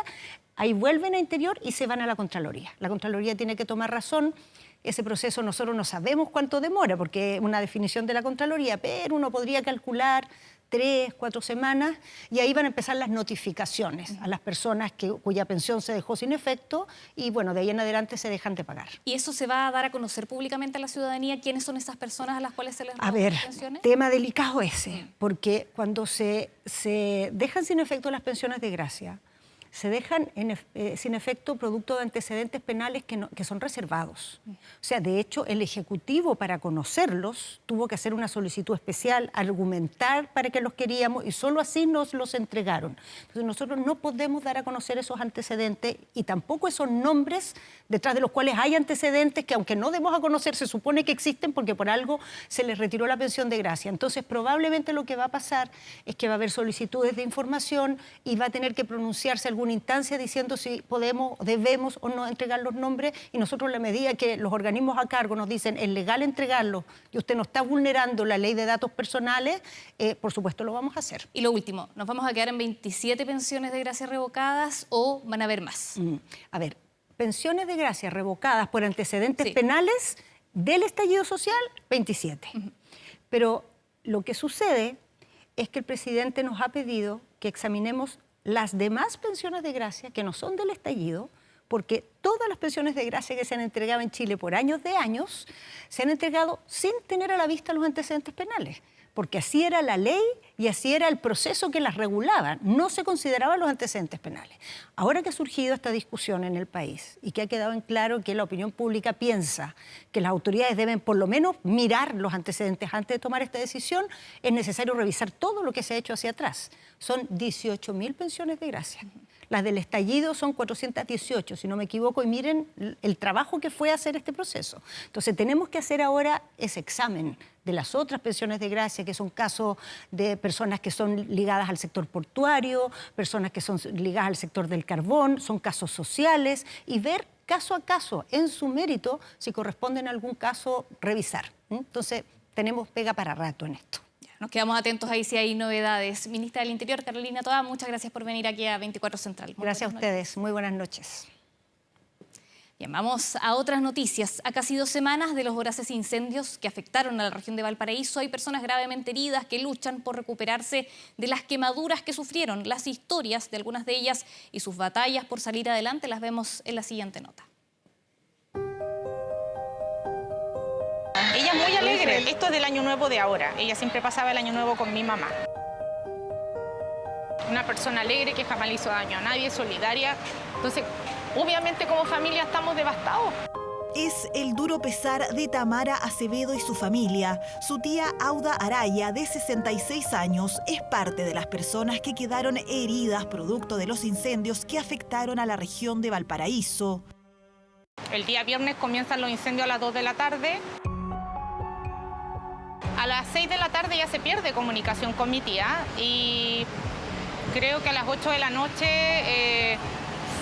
ahí vuelven a Interior y se van a la Contraloría. La Contraloría tiene que tomar razón. Ese proceso nosotros no sabemos cuánto demora, porque es una definición de la Contraloría, pero uno podría calcular 3, 4 semanas, y ahí van a empezar las notificaciones a las personas cuya pensión se dejó sin efecto, y bueno, de ahí en adelante se dejan de pagar. ¿Y eso se va a dar a conocer públicamente a la ciudadanía? ¿Quiénes son esas personas a las cuales se les revocan las pensiones? Tema delicado ese, porque cuando se dejan sin efecto las pensiones de gracia, se dejan sin efecto producto de antecedentes penales que son reservados. O sea, de hecho, el Ejecutivo, para conocerlos, tuvo que hacer una solicitud especial, argumentar para que los queríamos, y solo así nos los entregaron. Entonces, nosotros no podemos dar a conocer esos antecedentes y tampoco esos nombres detrás de los cuales hay antecedentes que, aunque no demos a conocer, se supone que existen porque por algo se les retiró la pensión de gracia. Entonces, probablemente lo que va a pasar es que va a haber solicitudes de información y va a tener que pronunciarse alguna instancia diciendo si podemos, debemos o no entregar los nombres, y nosotros, en la medida que los organismos a cargo nos dicen es legal entregarlos y usted no está vulnerando la ley de datos personales, por supuesto lo vamos a hacer. Y lo último, ¿nos vamos a quedar en 27 pensiones de gracia revocadas o van a haber más? A ver, pensiones de gracia revocadas por antecedentes penales del estallido social, 27. Pero lo que sucede es que el presidente nos ha pedido que examinemos las demás pensiones de gracia que no son del estallido, porque todas las pensiones de gracia que se han entregado en Chile por años de años se han entregado sin tener a la vista los antecedentes penales, porque así era la ley y así era el proceso que las regulaba, no se consideraban los antecedentes penales. Ahora que ha surgido esta discusión en el país y que ha quedado en claro que la opinión pública piensa que las autoridades deben por lo menos mirar los antecedentes antes de tomar esta decisión, es necesario revisar todo lo que se ha hecho hacia atrás. Son 18.000 pensiones de gracia. Las del estallido son 418, si no me equivoco, y miren el trabajo que fue hacer este proceso. Entonces tenemos que hacer ahora ese examen de las otras pensiones de gracia, que son casos de personas que son ligadas al sector portuario, personas que son ligadas al sector del carbón, son casos sociales, y ver caso a caso, en su mérito, si corresponde en algún caso, revisar. Entonces tenemos pega para rato en esto. Nos quedamos atentos ahí si hay novedades. Ministra del Interior, Carolina Toá, muchas gracias por venir aquí a 24 Central. Gracias a ustedes. Muy buenas noches. Bien, vamos a otras noticias. A casi 2 semanas de los voraces incendios que afectaron a la región de Valparaíso, hay personas gravemente heridas que luchan por recuperarse de las quemaduras que sufrieron. Las historias de algunas de ellas y sus batallas por salir adelante las vemos en la siguiente nota. Ella es muy alegre. Esto es del año nuevo de ahora. Ella siempre pasaba el año nuevo con mi mamá. Una persona alegre que jamás le hizo daño a nadie, solidaria. Entonces, obviamente como familia estamos devastados. Es el duro pesar de Tamara Acevedo y su familia. Su tía Auda Araya, de 66 años, es parte de las personas que quedaron heridas producto de los incendios que afectaron a la región de Valparaíso. El día viernes comienzan los incendios a las 2 de la tarde. A las 6 de la tarde ya se pierde comunicación con mi tía y creo que a las 8 de la noche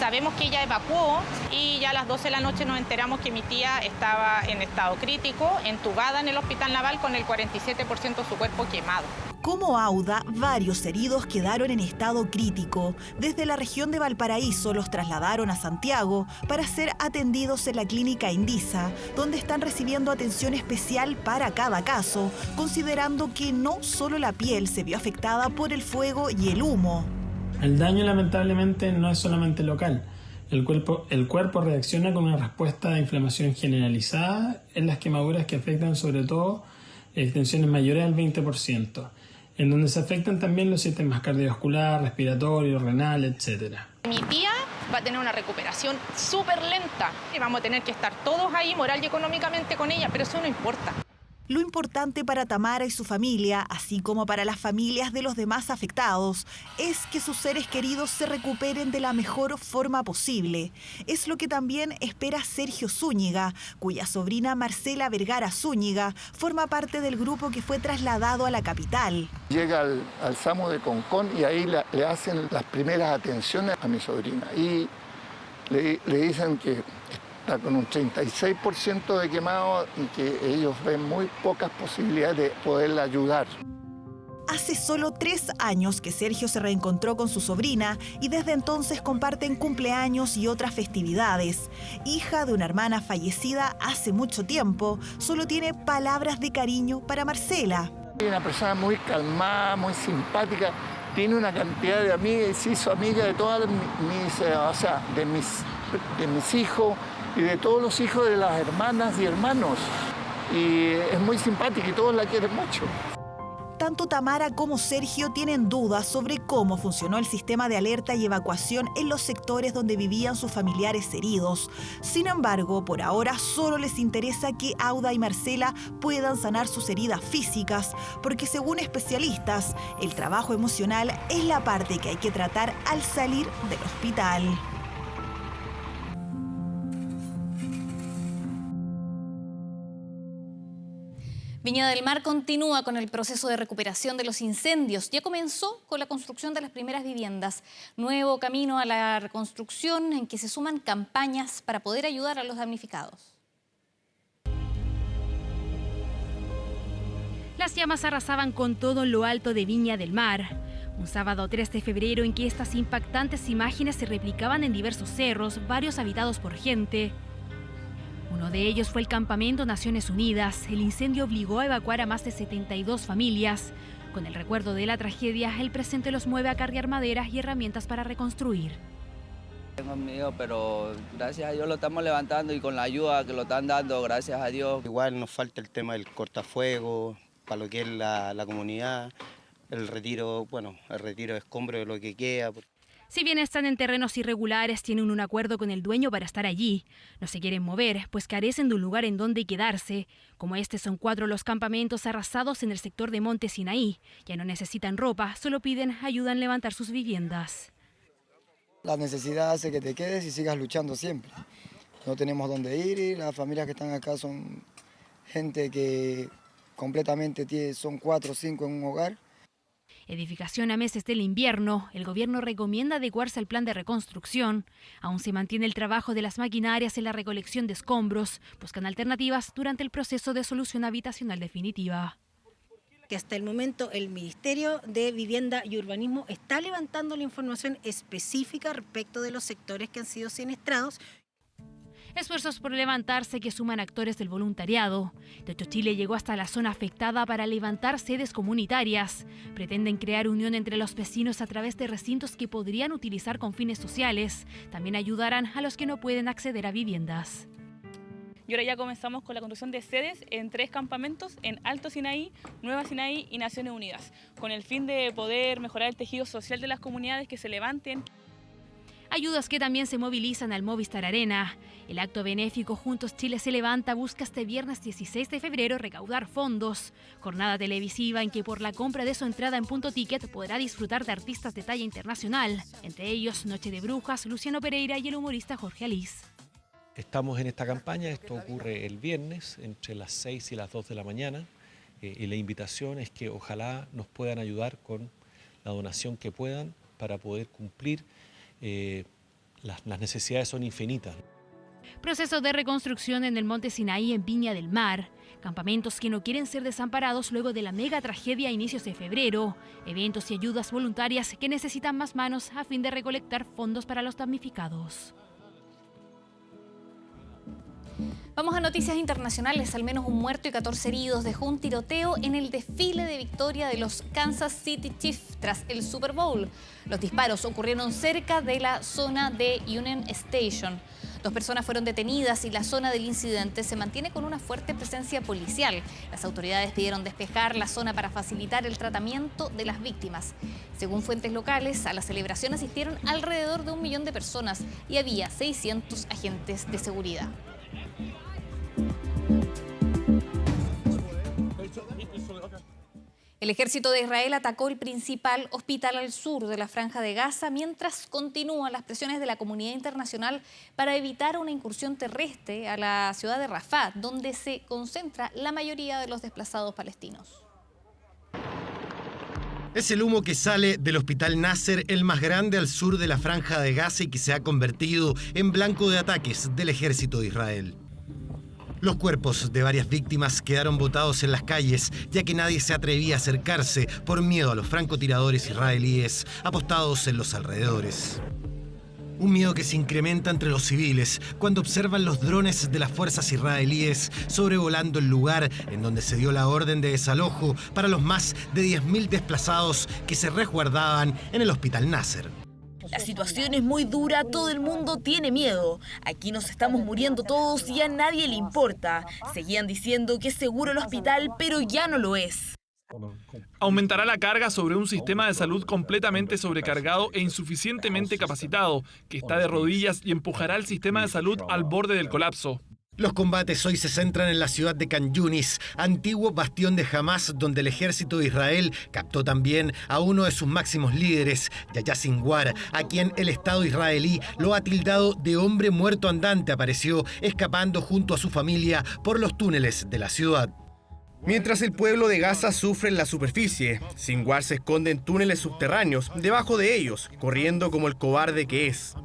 sabemos que ella evacuó y ya a las 12 de la noche nos enteramos que mi tía estaba en estado crítico, entubada en el Hospital Naval con el 47% de su cuerpo quemado. Como Auda, varios heridos quedaron en estado crítico. Desde la región de Valparaíso los trasladaron a Santiago para ser atendidos en la clínica Indisa, donde están recibiendo atención especial para cada caso, considerando que no solo la piel se vio afectada por el fuego y el humo. El daño lamentablemente no es solamente local. El cuerpo reacciona con una respuesta de inflamación generalizada en las quemaduras que afectan sobre todo extensiones mayores del 20%. En donde se afectan también los sistemas cardiovascular, respiratorio, renal, etc. Mi tía va a tener una recuperación súper lenta y vamos a tener que estar todos ahí moral y económicamente con ella, pero eso no importa. Lo importante para Tamara y su familia, así como para las familias de los demás afectados, es que sus seres queridos se recuperen de la mejor forma posible. Es lo que también espera Sergio Zúñiga, cuya sobrina Marcela Vergara Zúñiga forma parte del grupo que fue trasladado a la capital. Llega al SAMU de Concón y ahí le hacen las primeras atenciones a mi sobrina y le dicen que está con un 36% de quemado y que ellos ven muy pocas posibilidades de poderla ayudar. Hace solo 3 años que Sergio se reencontró con su sobrina y desde entonces comparten cumpleaños y otras festividades. Hija de una hermana fallecida hace mucho tiempo, solo tiene palabras de cariño para Marcela. Es una persona muy calmada, muy simpática, tiene una cantidad de amigas, se hizo amiga de todas de mis hijos y de todos los hijos de las hermanas y hermanos. Y es muy simpática y todos la quieren mucho. Tanto Tamara como Sergio tienen dudas sobre cómo funcionó el sistema de alerta y evacuación en los sectores donde vivían sus familiares heridos. Sin embargo, por ahora solo les interesa que Auda y Marcela puedan sanar sus heridas físicas, porque según especialistas, el trabajo emocional es la parte que hay que tratar al salir del hospital. Viña del Mar continúa con el proceso de recuperación de los incendios. Ya comenzó con la construcción de las primeras viviendas. Nuevo camino a la reconstrucción en que se suman campañas para poder ayudar a los damnificados. Las llamas arrasaban con todo lo alto de Viña del Mar. Un sábado 3 de febrero en que estas impactantes imágenes se replicaban en diversos cerros, varios habitados por gente. Uno de ellos fue el campamento Naciones Unidas. El incendio obligó a evacuar a más de 72 familias. Con el recuerdo de la tragedia, el presente los mueve a cargar maderas y herramientas para reconstruir. Tengo miedo, pero gracias a Dios lo estamos levantando y con la ayuda que lo están dando, gracias a Dios. Igual nos falta el tema del cortafuego, para lo que es la comunidad, el retiro de escombros de lo que queda. Si bien están en terrenos irregulares, tienen un acuerdo con el dueño para estar allí. No se quieren mover, pues carecen de un lugar en donde quedarse. Como este, son 4 los campamentos arrasados en el sector de Monte Sinaí. Ya no necesitan ropa, solo piden ayuda en levantar sus viviendas. La necesidad hace que te quedes y sigas luchando siempre. No tenemos dónde ir y las familias que están acá son gente que completamente son 4 o 5 en un hogar. Edificación a meses del invierno, el gobierno recomienda adecuarse al plan de reconstrucción. Aún se mantiene el trabajo de las maquinarias en la recolección de escombros. Buscan alternativas durante el proceso de solución habitacional definitiva. Que hasta el momento el Ministerio de Vivienda y Urbanismo está levantando la información específica respecto de los sectores que han sido siniestrados. Esfuerzos por levantarse que suman actores del voluntariado. De hecho, Chile llegó hasta la zona afectada para levantar sedes comunitarias. Pretenden crear unión entre los vecinos a través de recintos que podrían utilizar con fines sociales. También ayudarán a los que no pueden acceder a viviendas. Y ahora ya comenzamos con la construcción de sedes en 3 campamentos en Alto Sinaí, Nueva Sinaí y Naciones Unidas, con el fin de poder mejorar el tejido social de las comunidades que se levanten. Ayudas que también se movilizan al Movistar Arena. El acto benéfico Juntos Chile se levanta busca este viernes 16 de febrero recaudar fondos. Jornada televisiva en que por la compra de su entrada en Punto Ticket podrá disfrutar de artistas de talla internacional. Entre ellos Noche de Brujas, Luciano Pereira y el humorista Jorge Alís. Estamos en esta campaña, esto ocurre el viernes entre las 6 y las 2 de la mañana. Y la invitación es que ojalá nos puedan ayudar con la donación que puedan para poder cumplir. Las necesidades son infinitas. Proceso de reconstrucción en el Monte Sinaí en Viña del Mar. Campamentos que no quieren ser desamparados luego de la mega tragedia a inicios de febrero. Eventos y ayudas voluntarias que necesitan más manos a fin de recolectar fondos para los damnificados. Vamos a noticias internacionales. Al menos un muerto y 14 heridos dejó un tiroteo en el desfile de victoria de los Kansas City Chiefs tras el Super Bowl. Los disparos ocurrieron cerca de la zona de Union Station. 2 personas fueron detenidas y la zona del incidente se mantiene con una fuerte presencia policial. Las autoridades pidieron despejar la zona para facilitar el tratamiento de las víctimas. Según fuentes locales, a la celebración asistieron alrededor de 1 millón de personas y había 600 agentes de seguridad. El ejército de Israel atacó el principal hospital al sur de la Franja de Gaza mientras continúan las presiones de la comunidad internacional para evitar una incursión terrestre a la ciudad de Rafah, donde se concentra la mayoría de los desplazados palestinos. Es el humo que sale del Hospital Nasser, el más grande al sur de la Franja de Gaza y que se ha convertido en blanco de ataques del ejército de Israel. Los cuerpos de varias víctimas quedaron botados en las calles, ya que nadie se atrevía a acercarse por miedo a los francotiradores israelíes apostados en los alrededores. Un miedo que se incrementa entre los civiles cuando observan los drones de las fuerzas israelíes sobrevolando el lugar en donde se dio la orden de desalojo para los más de 10.000 desplazados que se resguardaban en el Hospital Nasser. La situación es muy dura, todo el mundo tiene miedo. Aquí nos estamos muriendo todos y a nadie le importa. Seguían diciendo que es seguro el hospital, pero ya no lo es. Aumentará la carga sobre un sistema de salud completamente sobrecargado e insuficientemente capacitado, que está de rodillas y empujará al sistema de salud al borde del colapso. Los combates hoy se centran en la ciudad de Khan Yunis, antiguo bastión de Hamas, donde el ejército de Israel captó también a uno de sus máximos líderes, Yahya Sinwar, a quien el Estado israelí lo ha tildado de hombre muerto andante. Apareció escapando junto a su familia por los túneles de la ciudad. Mientras el pueblo de Gaza sufre en la superficie, Sinwar se esconde en túneles subterráneos, debajo de ellos, corriendo como el cobarde que es.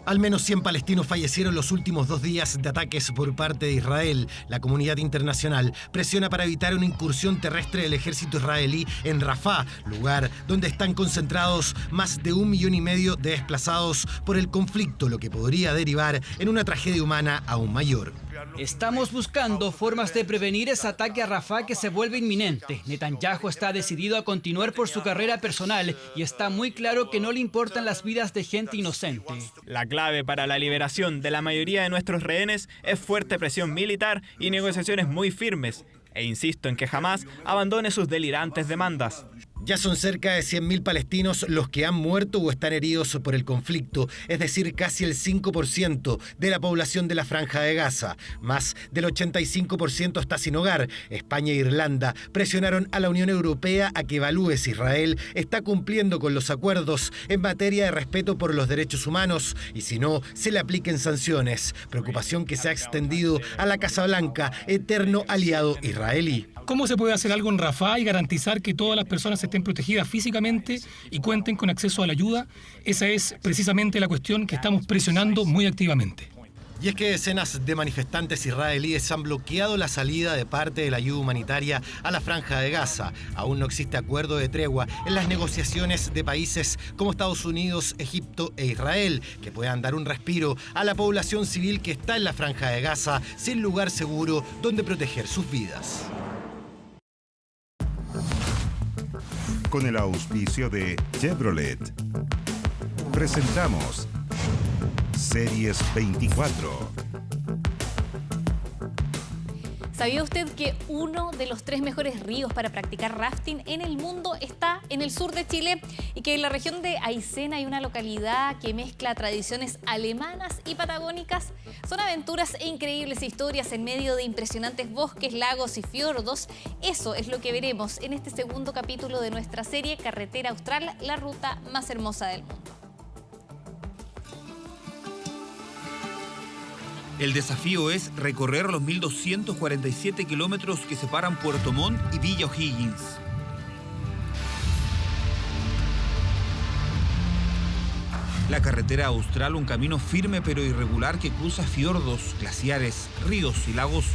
Al menos 100 palestinos fallecieron los últimos 2 días de ataques por parte de Israel. La comunidad internacional presiona para evitar una incursión terrestre del ejército israelí en Rafah, lugar donde están concentrados más de 1,5 millones de desplazados por el conflicto, lo que podría derivar en una tragedia humana aún mayor. Estamos buscando formas de prevenir ese ataque a Rafah que se vuelve inminente. Netanyahu está decidido a continuar por su carrera personal y está muy claro que no le importan las vidas de gente inocente. La clave para la liberación de la mayoría de nuestros rehenes es fuerte presión militar y negociaciones muy firmes. E insisto en que jamás abandone sus delirantes demandas. Ya son cerca de 100.000 palestinos los que han muerto o están heridos por el conflicto, es decir, casi el 5% de la población de la Franja de Gaza. Más del 85% está sin hogar. España e Irlanda presionaron a la Unión Europea a que evalúe si Israel está cumpliendo con los acuerdos en materia de respeto por los derechos humanos y si no, se le apliquen sanciones. Preocupación que se ha extendido a la Casa Blanca, eterno aliado israelí. ¿Cómo se puede hacer algo en Rafah y garantizar que todas las personas estén protegidas físicamente y cuenten con acceso a la ayuda? Esa es precisamente la cuestión que estamos presionando muy activamente. Y es que decenas de manifestantes israelíes han bloqueado la salida de parte de la ayuda humanitaria a la Franja de Gaza. Aún no existe acuerdo de tregua en las negociaciones de países como Estados Unidos, Egipto e Israel, que puedan dar un respiro a la población civil que está en la Franja de Gaza sin lugar seguro donde proteger sus vidas. Con el auspicio de Chevrolet, presentamos Series 24. ¿Sabía usted que uno de los 3 mejores ríos para practicar rafting en el mundo está en el sur de Chile? Y que en la región de Aysén hay una localidad que mezcla tradiciones alemanas y patagónicas. Son aventuras e increíbles historias en medio de impresionantes bosques, lagos y fiordos. Eso es lo que veremos en este segundo capítulo de nuestra serie Carretera Austral, la ruta más hermosa del mundo. El desafío es recorrer los 1.247 kilómetros que separan Puerto Montt y Villa O'Higgins. La carretera austral, un camino firme pero irregular que cruza fiordos, glaciares, ríos y lagos,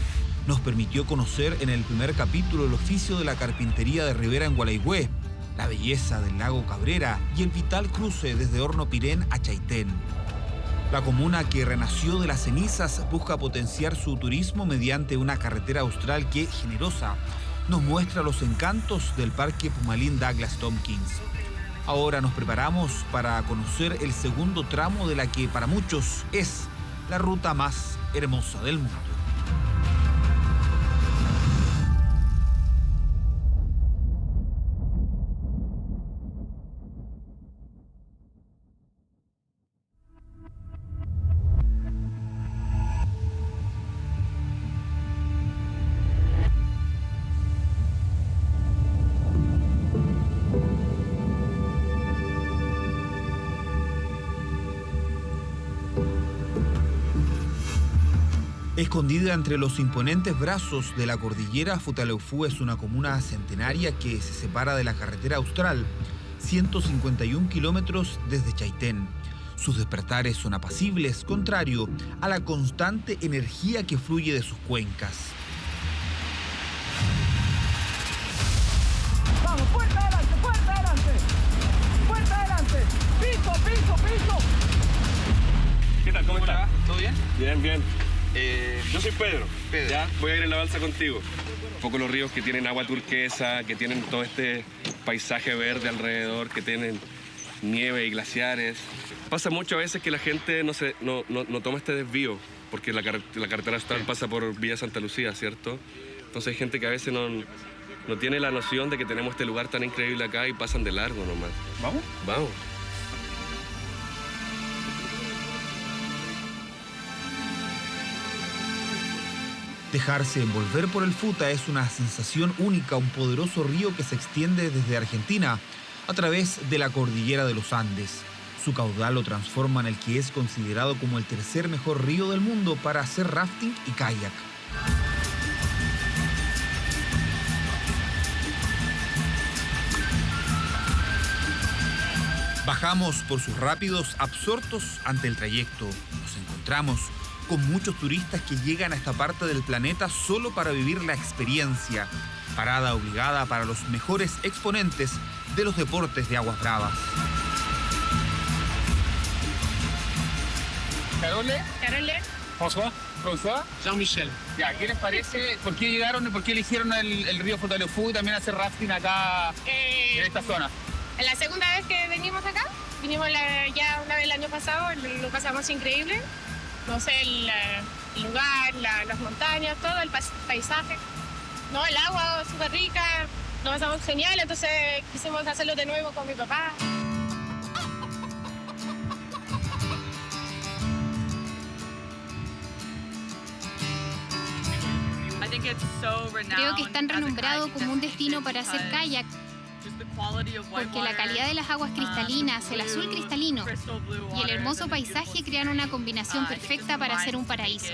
nos permitió conocer en el primer capítulo el oficio de la carpintería de Rivera en Gualeguay, la belleza del lago Cabrera y el vital cruce desde Horno Pirén a Chaitén. La comuna que renació de las cenizas busca potenciar su turismo mediante una carretera austral que, generosa, nos muestra los encantos del Parque Pumalín Douglas Tompkins. Ahora nos preparamos para conocer el segundo tramo de la que para muchos es la ruta más hermosa del mundo. Escondida entre los imponentes brazos de la cordillera, Futaleufú es una comuna centenaria que se separa de la carretera austral, 151 kilómetros desde Chaitén. Sus despertares son apacibles, contrario a la constante energía que fluye de sus cuencas. ¡Vamos, fuerte adelante, fuerte adelante! ¡Fuerte adelante! ¡Piso, piso, piso! ¿Qué tal? ¿Cómo estás? ¿Todo bien? Bien, bien. Yo soy Pedro. ¿Ya? Voy a ir en la balsa contigo. Un poco los ríos que tienen agua turquesa, que tienen todo este paisaje verde alrededor, que tienen nieve y glaciares. Pasa mucho a veces que la gente no toma este desvío, porque la carretera austral pasa por Villa Santa Lucía, ¿cierto? Entonces hay gente que a veces no tiene la noción de que tenemos este lugar tan increíble acá y pasan de largo nomás. ¿Vamos? Vamos. Dejarse envolver por el Futa es una sensación única, un poderoso río que se extiende desde Argentina a través de la cordillera de los Andes. Su caudal lo transforma en el que es considerado como el tercer mejor río del mundo para hacer rafting y kayak. Bajamos por sus rápidos, absortos ante el trayecto. Nos encontramos con muchos turistas que llegan a esta parte del planeta solo para vivir la experiencia. Parada obligada para los mejores exponentes de los deportes de aguas bravas. Carole. François. Jean-Michel. Ya, ¿qué les parece? ¿Por qué llegaron y por qué eligieron el río Futaleufú y también hacer rafting acá en esta zona? Es la segunda vez que venimos acá. Vinimos ya una vez el año pasado, lo pasamos increíble. No sé, el lugar, las montañas, todo el paisaje. No, el agua súper rica, lo pasamos genial, entonces quisimos hacerlo de nuevo con mi papá. Creo que es tan renombrado como un destino para hacer kayak, porque la calidad de las aguas cristalinas, el azul cristalino y el hermoso paisaje crean una combinación perfecta para hacer un paraíso.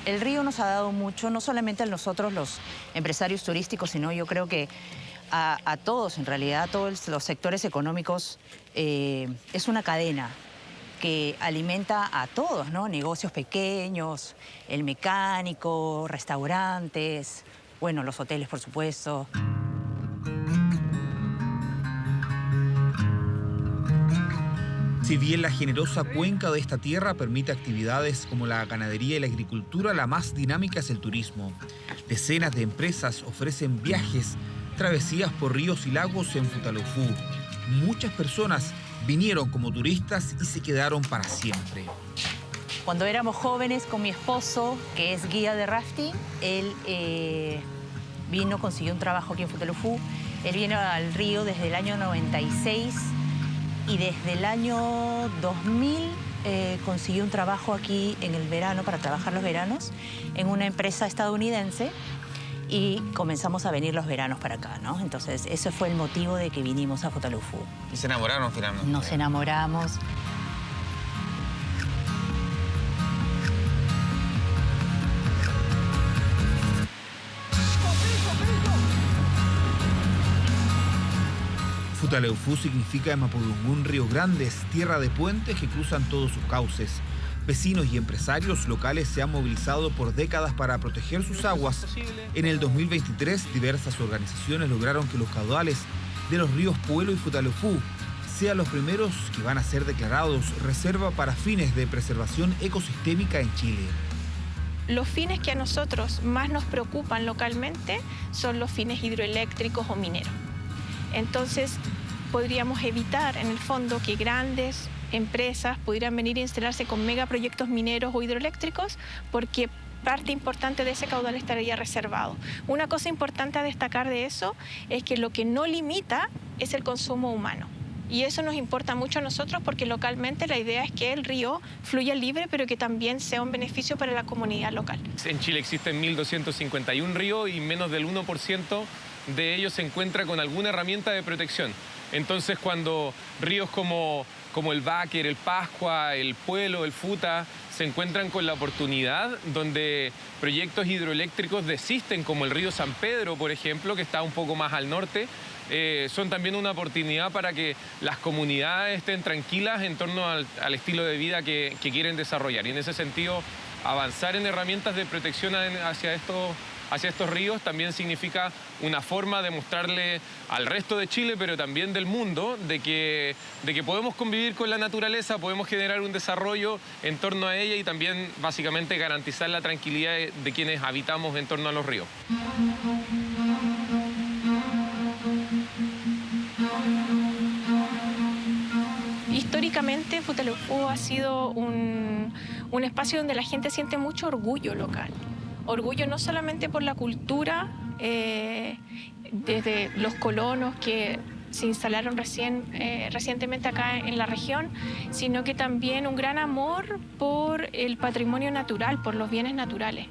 El río nos ha dado mucho, no solamente a nosotros los empresarios turísticos, sino yo creo que a todos, en realidad, a todos los sectores económicos. Es una cadena que alimenta a todos, ¿no? Negocios pequeños, el mecánico, restaurantes, bueno, los hoteles, por supuesto. Si bien la generosa cuenca de esta tierra permite actividades como la ganadería y la agricultura, la más dinámica es el turismo. Decenas de empresas ofrecen viajes, travesías por ríos y lagos en Futaleufú. Muchas personas vinieron como turistas y se quedaron para siempre. Cuando éramos jóvenes con mi esposo, que es guía de rafting, él vino, consiguió un trabajo aquí en Futaleufú. Él vino al río desde el año 96 y desde el año 2000 consiguió un trabajo aquí en el verano, para trabajar los veranos, en una empresa estadounidense, y comenzamos a venir los veranos para acá, ¿no? Entonces, ese fue el motivo de que vinimos a Futaleufú. ¿Y se enamoraron finalmente? Nos enamoramos. Futaleufú significa en mapudungún Río Grandes, tierra de puentes que cruzan todos sus cauces. Vecinos y empresarios locales se han movilizado por décadas para proteger sus aguas. En el 2023, diversas organizaciones lograron que los caudales de los ríos Puelo y Futaleufú sean los primeros que van a ser declarados reserva para fines de preservación ecosistémica en Chile. Los fines que a nosotros más nos preocupan localmente son los fines hidroeléctricos o mineros. Entonces, podríamos evitar, en el fondo, que grandes empresas pudieran venir a instalarse con megaproyectos mineros o hidroeléctricos, porque parte importante de ese caudal estaría reservado. Una cosa importante a destacar de eso es que lo que no limita es el consumo humano. Y eso nos importa mucho a nosotros, porque localmente la idea es que el río fluya libre, pero que también sea un beneficio para la comunidad local. En Chile existen 1.251 ríos y menos del 1% de ellos se encuentra con alguna herramienta de protección. Entonces, cuando ríos como el Báquer, el Pascua, el Puelo, el Futa se encuentran con la oportunidad donde proyectos hidroeléctricos desisten, como el río San Pedro, por ejemplo, que está un poco más al norte, son también una oportunidad para que las comunidades estén tranquilas en torno al estilo de vida que quieren desarrollar. Y en ese sentido, avanzar en herramientas de protección hacia estos ríos también significa una forma de mostrarle al resto de Chile, pero también del mundo, de que podemos convivir con la naturaleza, podemos generar un desarrollo en torno a ella y también básicamente garantizar la tranquilidad de quienes habitamos en torno a los ríos. Históricamente, Futaleufú ha sido un espacio donde la gente siente mucho orgullo local. Orgullo no solamente por la cultura, desde los colonos que se instalaron recientemente acá en la región, sino que también un gran amor por el patrimonio natural, por los bienes naturales.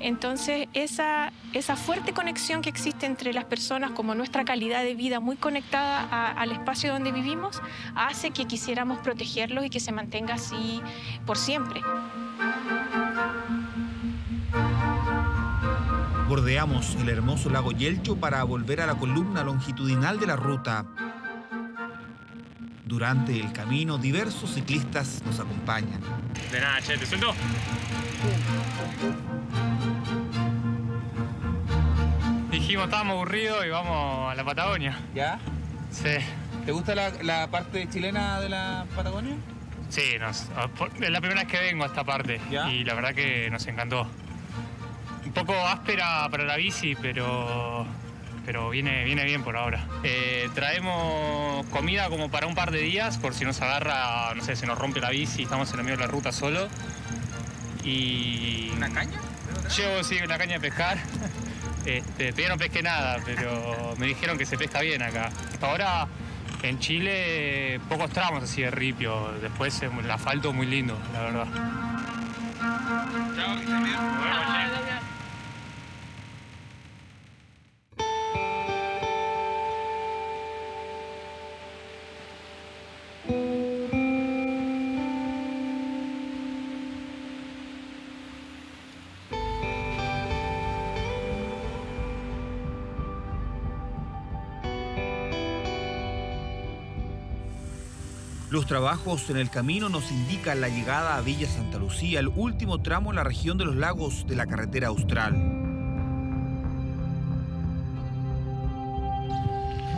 Entonces, esa fuerte conexión que existe entre las personas, como nuestra calidad de vida muy conectada al espacio donde vivimos, hace que quisiéramos protegerlos y que se mantenga así por siempre. Bordeamos el hermoso lago Yelcho para volver a la columna longitudinal de la ruta. Durante el camino, diversos ciclistas nos acompañan. De nada, che, ¿te suelto? Dijimos, estábamos aburridos y vamos a la Patagonia. ¿Ya? Sí. ¿Te gusta la parte chilena de la Patagonia? Sí, es la primera vez que vengo a esta parte. ¿Ya? Y la verdad que nos encantó. Un poco áspera para la bici, pero viene bien por ahora. Traemos comida como para un par de días, por si nos agarra, no sé, se nos rompe la bici y estamos en el medio de la ruta solo. Y... ¿Una caña? Llevo, sí, una caña de pescar. Todavía no pesqué nada, pero me dijeron que se pesca bien acá. Hasta ahora en Chile pocos tramos así de ripio, después el asfalto muy lindo, la verdad. Chao, que estés bien. Los trabajos en el camino nos indican la llegada a Villa Santa Lucía, el último tramo en la región de los lagos de la carretera austral.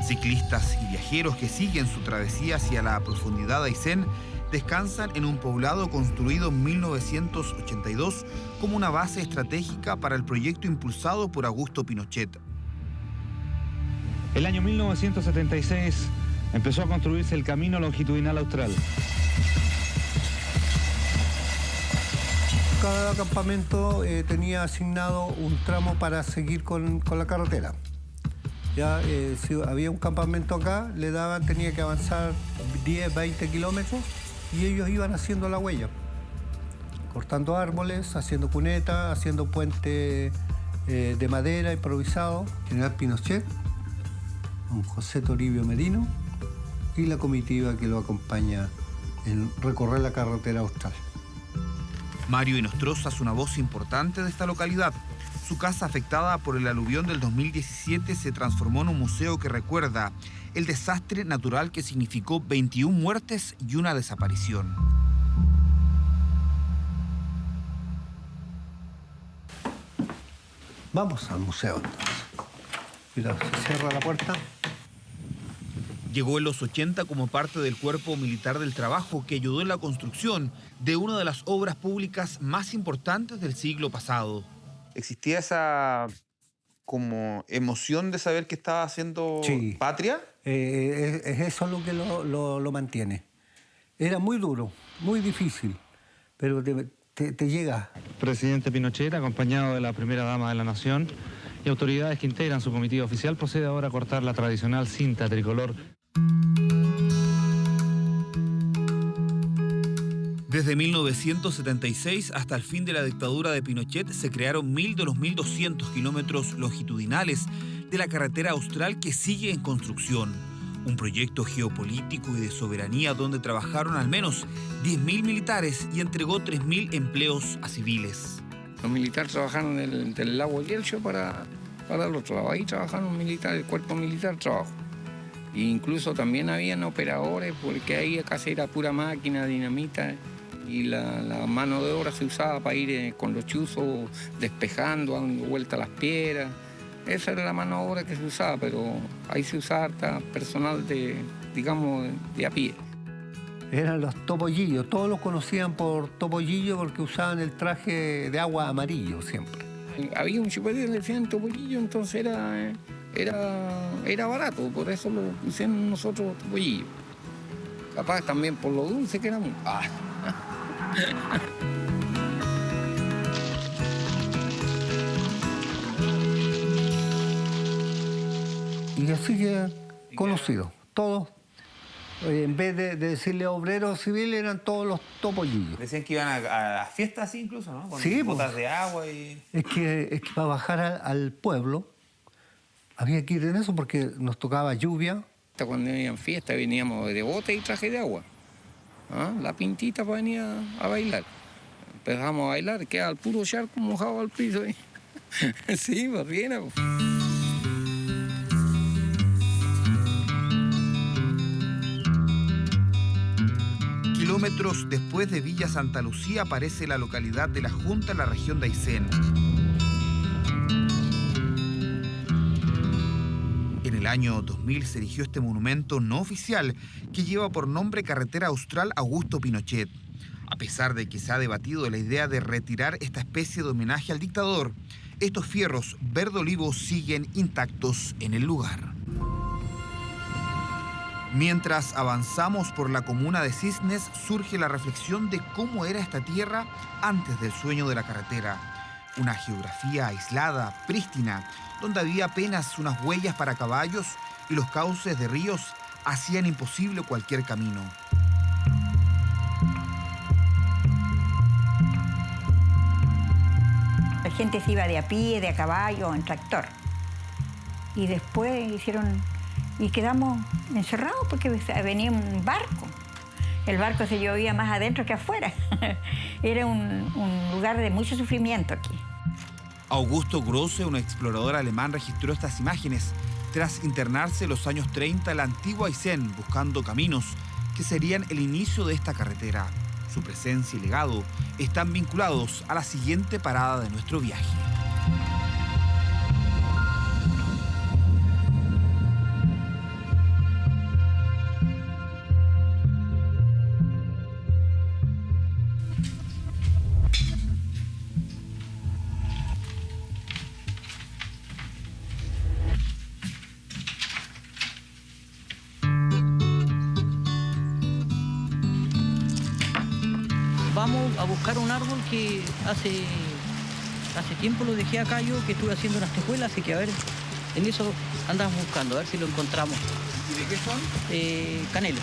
Ciclistas y viajeros que siguen su travesía hacia la profundidad de Aysén descansan en un poblado construido en 1982 como una base estratégica para el proyecto impulsado por Augusto Pinochet. El año 1976 empezó a construirse el camino longitudinal austral. Cada campamento tenía asignado un tramo para seguir con la carretera. Ya si había un campamento acá, tenía que avanzar 10, 20 kilómetros y ellos iban haciendo la huella. Cortando árboles, haciendo cunetas, haciendo puente de madera improvisado. General Pinochet, don José Toribio Merino y la comitiva que lo acompaña en recorrer la carretera austral. Mario Inostroza es una voz importante de esta localidad. Su casa, afectada por el aluvión del 2017, se transformó en un museo que recuerda el desastre natural que significó 21 muertes y una desaparición. Vamos al museo entonces. Mira, se cierra la puerta. Llegó en los 80 como parte del Cuerpo Militar del Trabajo, que ayudó en la construcción de una de las obras públicas más importantes del siglo pasado. ¿Existía esa como emoción de saber que estaba haciendo patria? Es eso lo que lo mantiene. Era muy duro, muy difícil, pero te llega. Presidente Pinochet, acompañado de la primera dama de la Nación y autoridades que integran su comitiva oficial, procede ahora a cortar la tradicional cinta tricolor. Desde 1976 hasta el fin de la dictadura de Pinochet se crearon 1000 de los 1200 kilómetros longitudinales de la carretera austral que sigue en construcción. Un proyecto geopolítico y de soberanía donde trabajaron al menos 10.000 militares y entregó 3.000 empleos a civiles. Los militares trabajaron del lago Yelcho para el otro lado. Ahí trabajaron los militares, el cuerpo militar trabajó. E incluso también habían operadores, porque ahí acá era pura máquina, dinamita, y la mano de obra se usaba para ir con los chuzos despejando, dando vuelta a las piedras. Esa era la mano de obra que se usaba, pero ahí se usaba harta personal de a pie. Eran los topollillos, todos los conocían por topollillo porque usaban el traje de agua amarillo siempre. Había un chupetín que le decían topollillo, entonces era barato, por eso lo pusieron nosotros topollillo. Capaz también por lo dulce que éramos. Y así que conocido. todos. En vez de decirle obrero civil, eran todos los topollillos. Decían que iban a fiestas así incluso, ¿no? Con sí, botas de agua y... Es que para bajar al pueblo había que ir en eso porque nos tocaba lluvia. Cuando venían fiestas veníamos de bote y traje de agua. ¿Ah? La pintita para venir a bailar. Empezamos a bailar, queda el puro charco mojado al piso. Sí, pues bien. Pues. Kilómetros después de Villa Santa Lucía aparece la localidad de La Junta en la región de Aysén. En el año 2000 se erigió este monumento no oficial que lleva por nombre Carretera Austral Augusto Pinochet. A pesar de que se ha debatido la idea de retirar esta especie de homenaje al dictador, estos fierros verde olivo siguen intactos en el lugar. Mientras avanzamos por la comuna de Cisnes, surge la reflexión de cómo era esta tierra antes del sueño de la carretera. Una geografía aislada, prístina, donde había apenas unas huellas para caballos y los cauces de ríos hacían imposible cualquier camino. La gente se iba de a pie, de a caballo, en tractor. Y después y quedamos encerrados porque venía un barco. El barco se llovía más adentro que afuera. Era un lugar de mucho sufrimiento aquí. Augusto Grosse, un explorador alemán, registró estas imágenes tras internarse en los años 30 en la antigua Aysén, buscando caminos que serían el inicio de esta carretera. Su presencia y legado están vinculados a la siguiente parada de nuestro viaje. Vamos a buscar un árbol que hace tiempo lo dejé acá yo, que estuve haciendo unas tejuelas, así que a ver, en eso andamos buscando, a ver si lo encontramos. ¿Y de qué son? Canelos.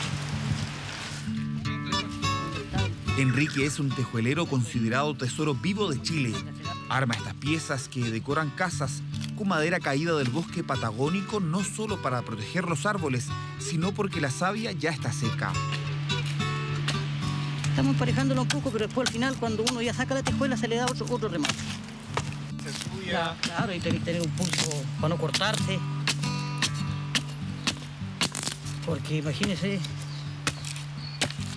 Enrique es un tejuelero considerado tesoro vivo de Chile. Arma estas piezas que decoran casas con madera caída del bosque patagónico, no solo para proteger los árboles, sino porque la savia ya está seca. Estamos emparejándolo un poco, pero después al final, cuando uno ya saca la tejuela, se le da otro remate. Se suya. Claro, y tiene que tener un pulso para no cortarse. Porque imagínese,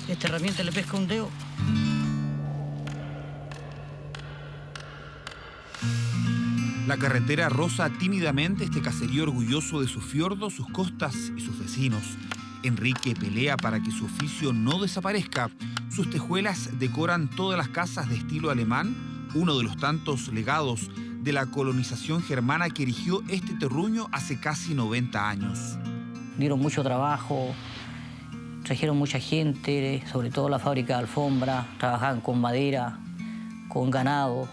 esta herramienta le pesca un dedo. La carretera roza tímidamente este caserío orgulloso de sus fiordos, sus costas y sus vecinos. Enrique pelea para que su oficio no desaparezca. Sus tejuelas decoran todas las casas de estilo alemán, uno de los tantos legados de la colonización germana que erigió este terruño hace casi 90 años. Dieron mucho trabajo, trajeron mucha gente, sobre todo la fábrica de alfombra, trabajaban con madera, con ganado.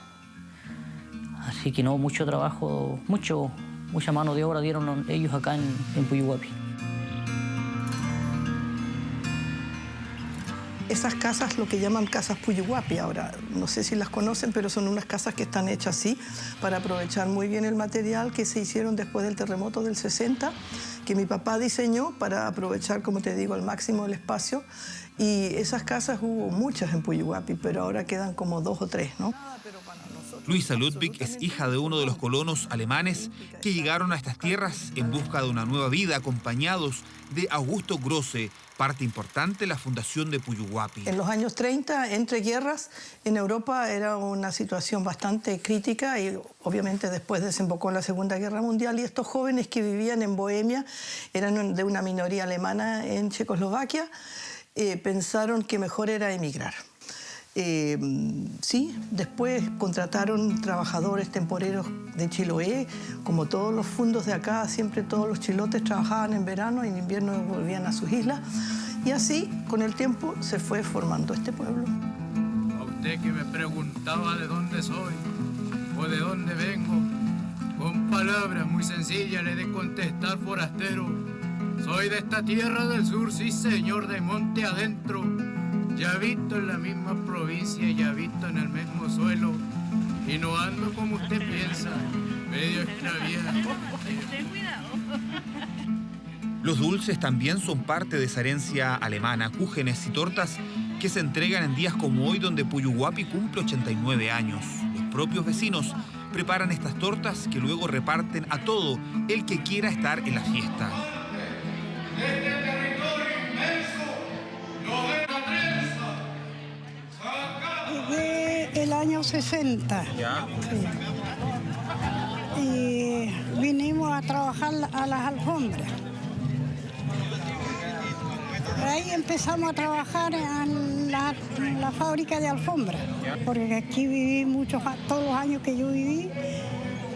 Así que no, mucho trabajo, mucha mano de obra dieron ellos acá en Puyuhuapi. Esas casas, lo que llaman casas Puyuhuapi ahora, no sé si las conocen, pero son unas casas que están hechas así para aprovechar muy bien el material que se hicieron después del terremoto del 60, que mi papá diseñó para aprovechar, como te digo, al máximo el espacio. Y esas casas hubo muchas en Puyuhuapi, pero ahora quedan como 2 o 3, ¿no? Luisa Ludwig es hija de uno de los colonos alemanes que llegaron a estas tierras en busca de una nueva vida, acompañados de Augusto Grosse, parte importante de la fundación de Puyuhuapi. En los años 30, entre guerras, en Europa era una situación bastante crítica y obviamente después desembocó en la Segunda Guerra Mundial, y estos jóvenes que vivían en Bohemia, eran de una minoría alemana en Checoslovaquia, pensaron que mejor era emigrar. Sí, después contrataron trabajadores temporeros de Chiloé, como todos los fundos de acá, siempre todos los chilotes trabajaban en verano y en invierno volvían a sus islas, y así con el tiempo se fue formando este pueblo. A usted que me preguntaba de dónde soy o de dónde vengo, con palabras muy sencillas le de contestar forastero, Soy de esta tierra del sur, sí señor, de monte adentro. Ya visto en la misma provincia, ya visto en el mismo suelo. Y no ando como usted piensa, medio extraviado. Los dulces también son parte de esa herencia alemana, cúgenes y tortas que se entregan en días como hoy, donde Puyuhuapi cumple 89 años. Los propios vecinos preparan estas tortas que luego reparten a todo el que quiera estar en la fiesta. Este territorio inmenso nos deja trenza. Llegué el año 60. ¿Ya? Sí. Y vinimos a trabajar a las alfombras. Ahí empezamos a trabajar en la fábrica de alfombras, porque aquí viví todos los años que yo viví.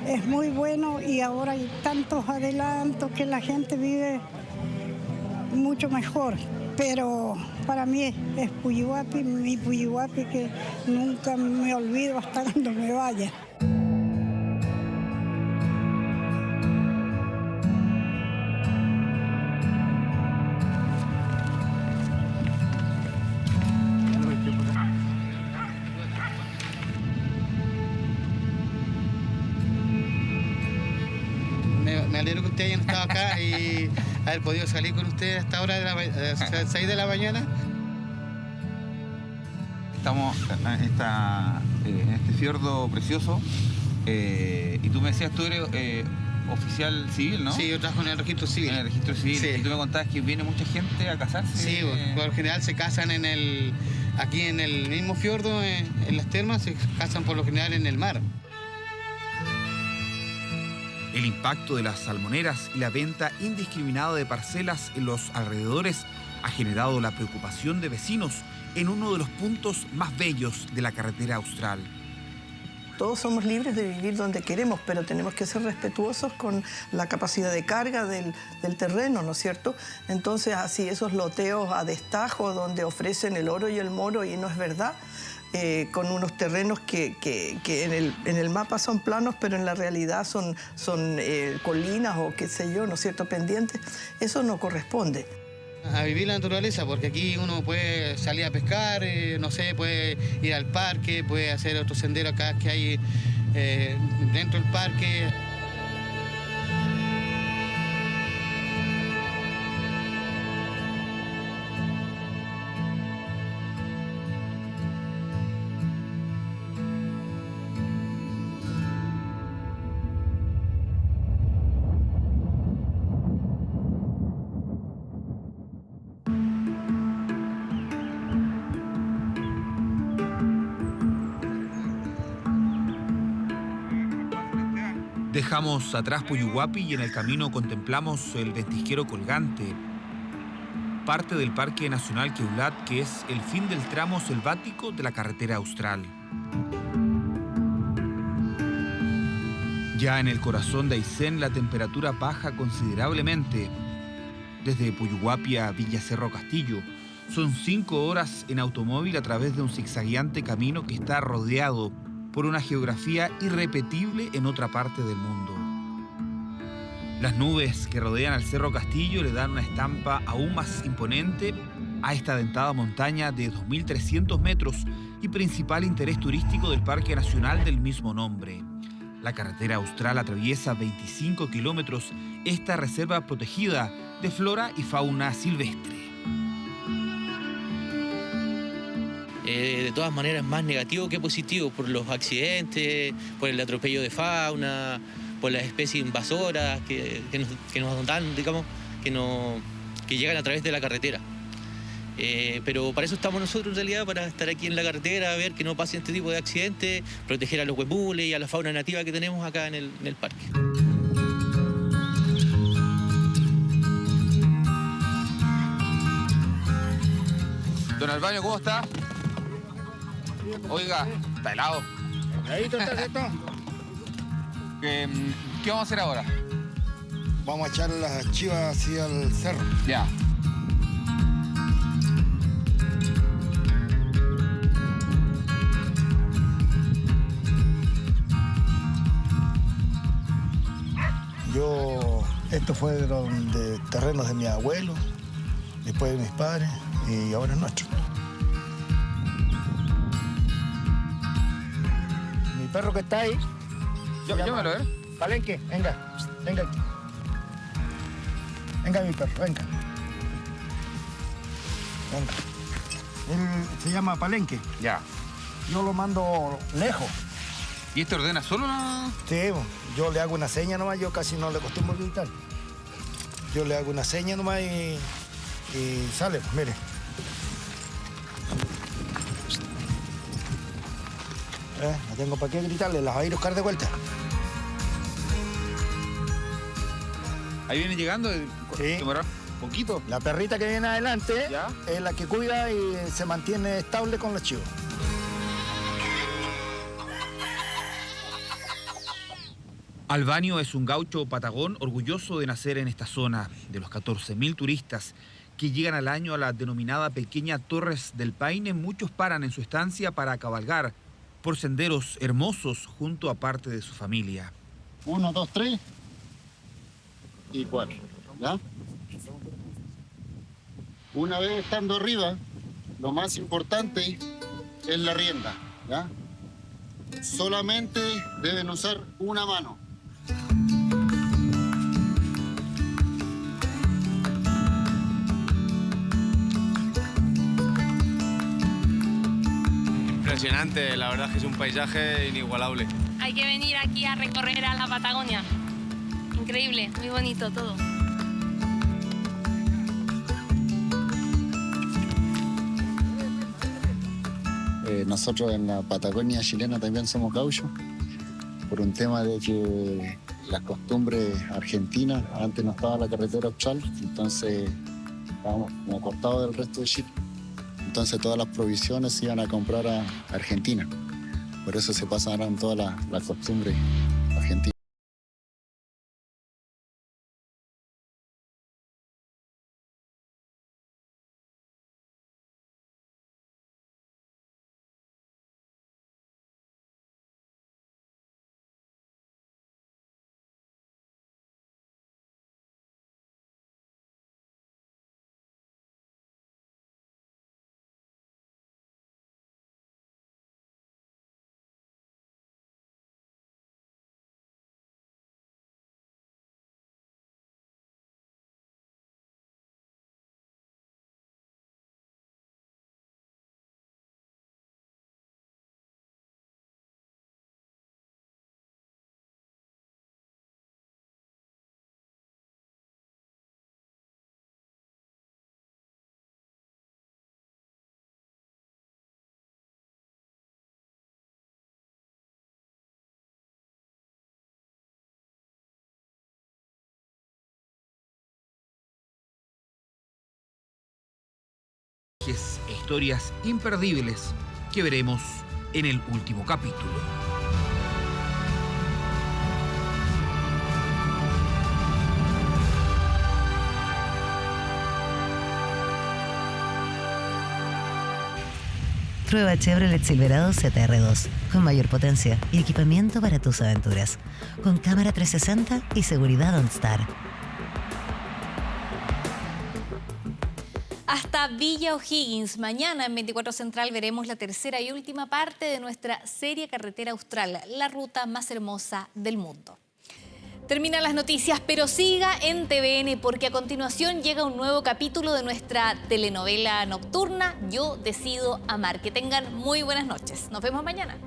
Es muy bueno y ahora hay tantos adelantos que la gente vive mucho mejor. Pero para mí es Puyuhuapi, mi Puyuhuapi, que nunca me olvido hasta cuando me vaya. Me alegro que ustedes hayan estado acá y haber podido salir con ustedes a esta hora de 6 de la mañana. Estamos en este fiordo precioso y tú me decías, tú eres oficial civil, ¿no? Sí, yo trabajo en el registro civil. En el registro civil. Sí. Y tú me contabas que viene mucha gente a casarse. Sí, por lo general se casan aquí en el mismo fiordo, en las termas, se casan por lo general en el mar. El impacto de las salmoneras y la venta indiscriminada de parcelas en los alrededores ha generado la preocupación de vecinos en uno de los puntos más bellos de la carretera austral. Todos somos libres de vivir donde queremos, pero tenemos que ser respetuosos con la capacidad de carga del terreno, ¿no es cierto? Entonces, así esos loteos a destajo donde ofrecen el oro y el moro y no es verdad, con unos terrenos que en el mapa son planos, pero en la realidad son colinas o qué sé yo, ¿no es cierto?, pendientes. Eso no corresponde. A vivir la naturaleza, porque aquí uno puede salir a pescar, no sé, puede ir al parque, puede hacer otro sendero acá que hay dentro del parque. Dejamos atrás Puyuhuapi y en el camino contemplamos el ventisquero colgante, parte del Parque Nacional Queulat, que es el fin del tramo selvático de la carretera austral. Ya en el corazón de Aysén la temperatura baja considerablemente. Desde Puyuhuapi a Villa Cerro Castillo son 5 horas en automóvil a través de un zigzagueante camino que está rodeado por una geografía irrepetible en otra parte del mundo. Las nubes que rodean al Cerro Castillo le dan una estampa aún más imponente a esta dentada montaña de 2.300 metros y principal interés turístico del Parque Nacional del mismo nombre. La carretera austral atraviesa 25 kilómetros esta reserva protegida de flora y fauna silvestre. De todas maneras más negativo que positivo por los accidentes, por el atropello de fauna, por las especies invasoras que nos dan, digamos, que llegan a través de la carretera. Pero para eso estamos nosotros en realidad, para estar aquí en la carretera, ver que no pasen este tipo de accidentes, proteger a los huemules y a la fauna nativa que tenemos acá en el parque. Don Albaño, ¿cómo está? Oiga, está helado. Ahí está, ¿cierto? ¿Qué vamos a hacer ahora? Vamos a echar las chivas hacia el cerro. Ya. Yo Estos fueron de terrenos de mi abuelo, después de mis padres y ahora es nuestro. Mi perro que está ahí. Llámalo, a ver. Palenque, venga, venga aquí. Venga mi perro, venga. Venga. Él se llama Palenque. Ya. Yo lo mando lejos. ¿Y este ordena solo? Sí, yo le hago una seña nomás, yo casi no le acostumbro gritar. Yo le hago una seña nomás y sale, pues, mire. No tengo para qué gritarle, las va a ir a buscar de vuelta. Ahí viene llegando. Sí. Poquito. La perrita que viene adelante es la que cuida y se mantiene estable con los chivos. Albano es un gaucho patagón orgulloso de nacer en esta zona. De los 14.000 turistas que llegan al año a la denominada Pequeña Torres del Paine, muchos paran en su estancia para cabalgar por senderos hermosos junto a parte de su familia. 1, 2, 3 y 4, ¿ya? Una vez estando arriba, lo más importante es la rienda, ¿ya? Solamente deben usar una mano. Impresionante, la verdad es que es un paisaje inigualable. Hay que venir aquí a recorrer a la Patagonia. Increíble, muy bonito todo. Nosotros en la Patagonia chilena también somos gauchos, por un tema de que las costumbres argentinas, antes no estaba la carretera austral, entonces estábamos como cortados del resto de Chile. Entonces todas las provisiones se iban a comprar a Argentina, por eso se pasaron todas las costumbres argentinas. Historias imperdibles que veremos en el último capítulo. Prueba Chevrolet Silverado ZR2, con mayor potencia y equipamiento para tus aventuras, con cámara 360 y seguridad OnStar. Hasta Villa O'Higgins. Mañana en 24 Central veremos la tercera y última parte de nuestra serie Carretera Austral, la ruta más hermosa del mundo. Terminan las noticias, pero siga en TVN porque a continuación llega un nuevo capítulo de nuestra telenovela nocturna Yo Decido Amar. Que tengan muy buenas noches. Nos vemos mañana.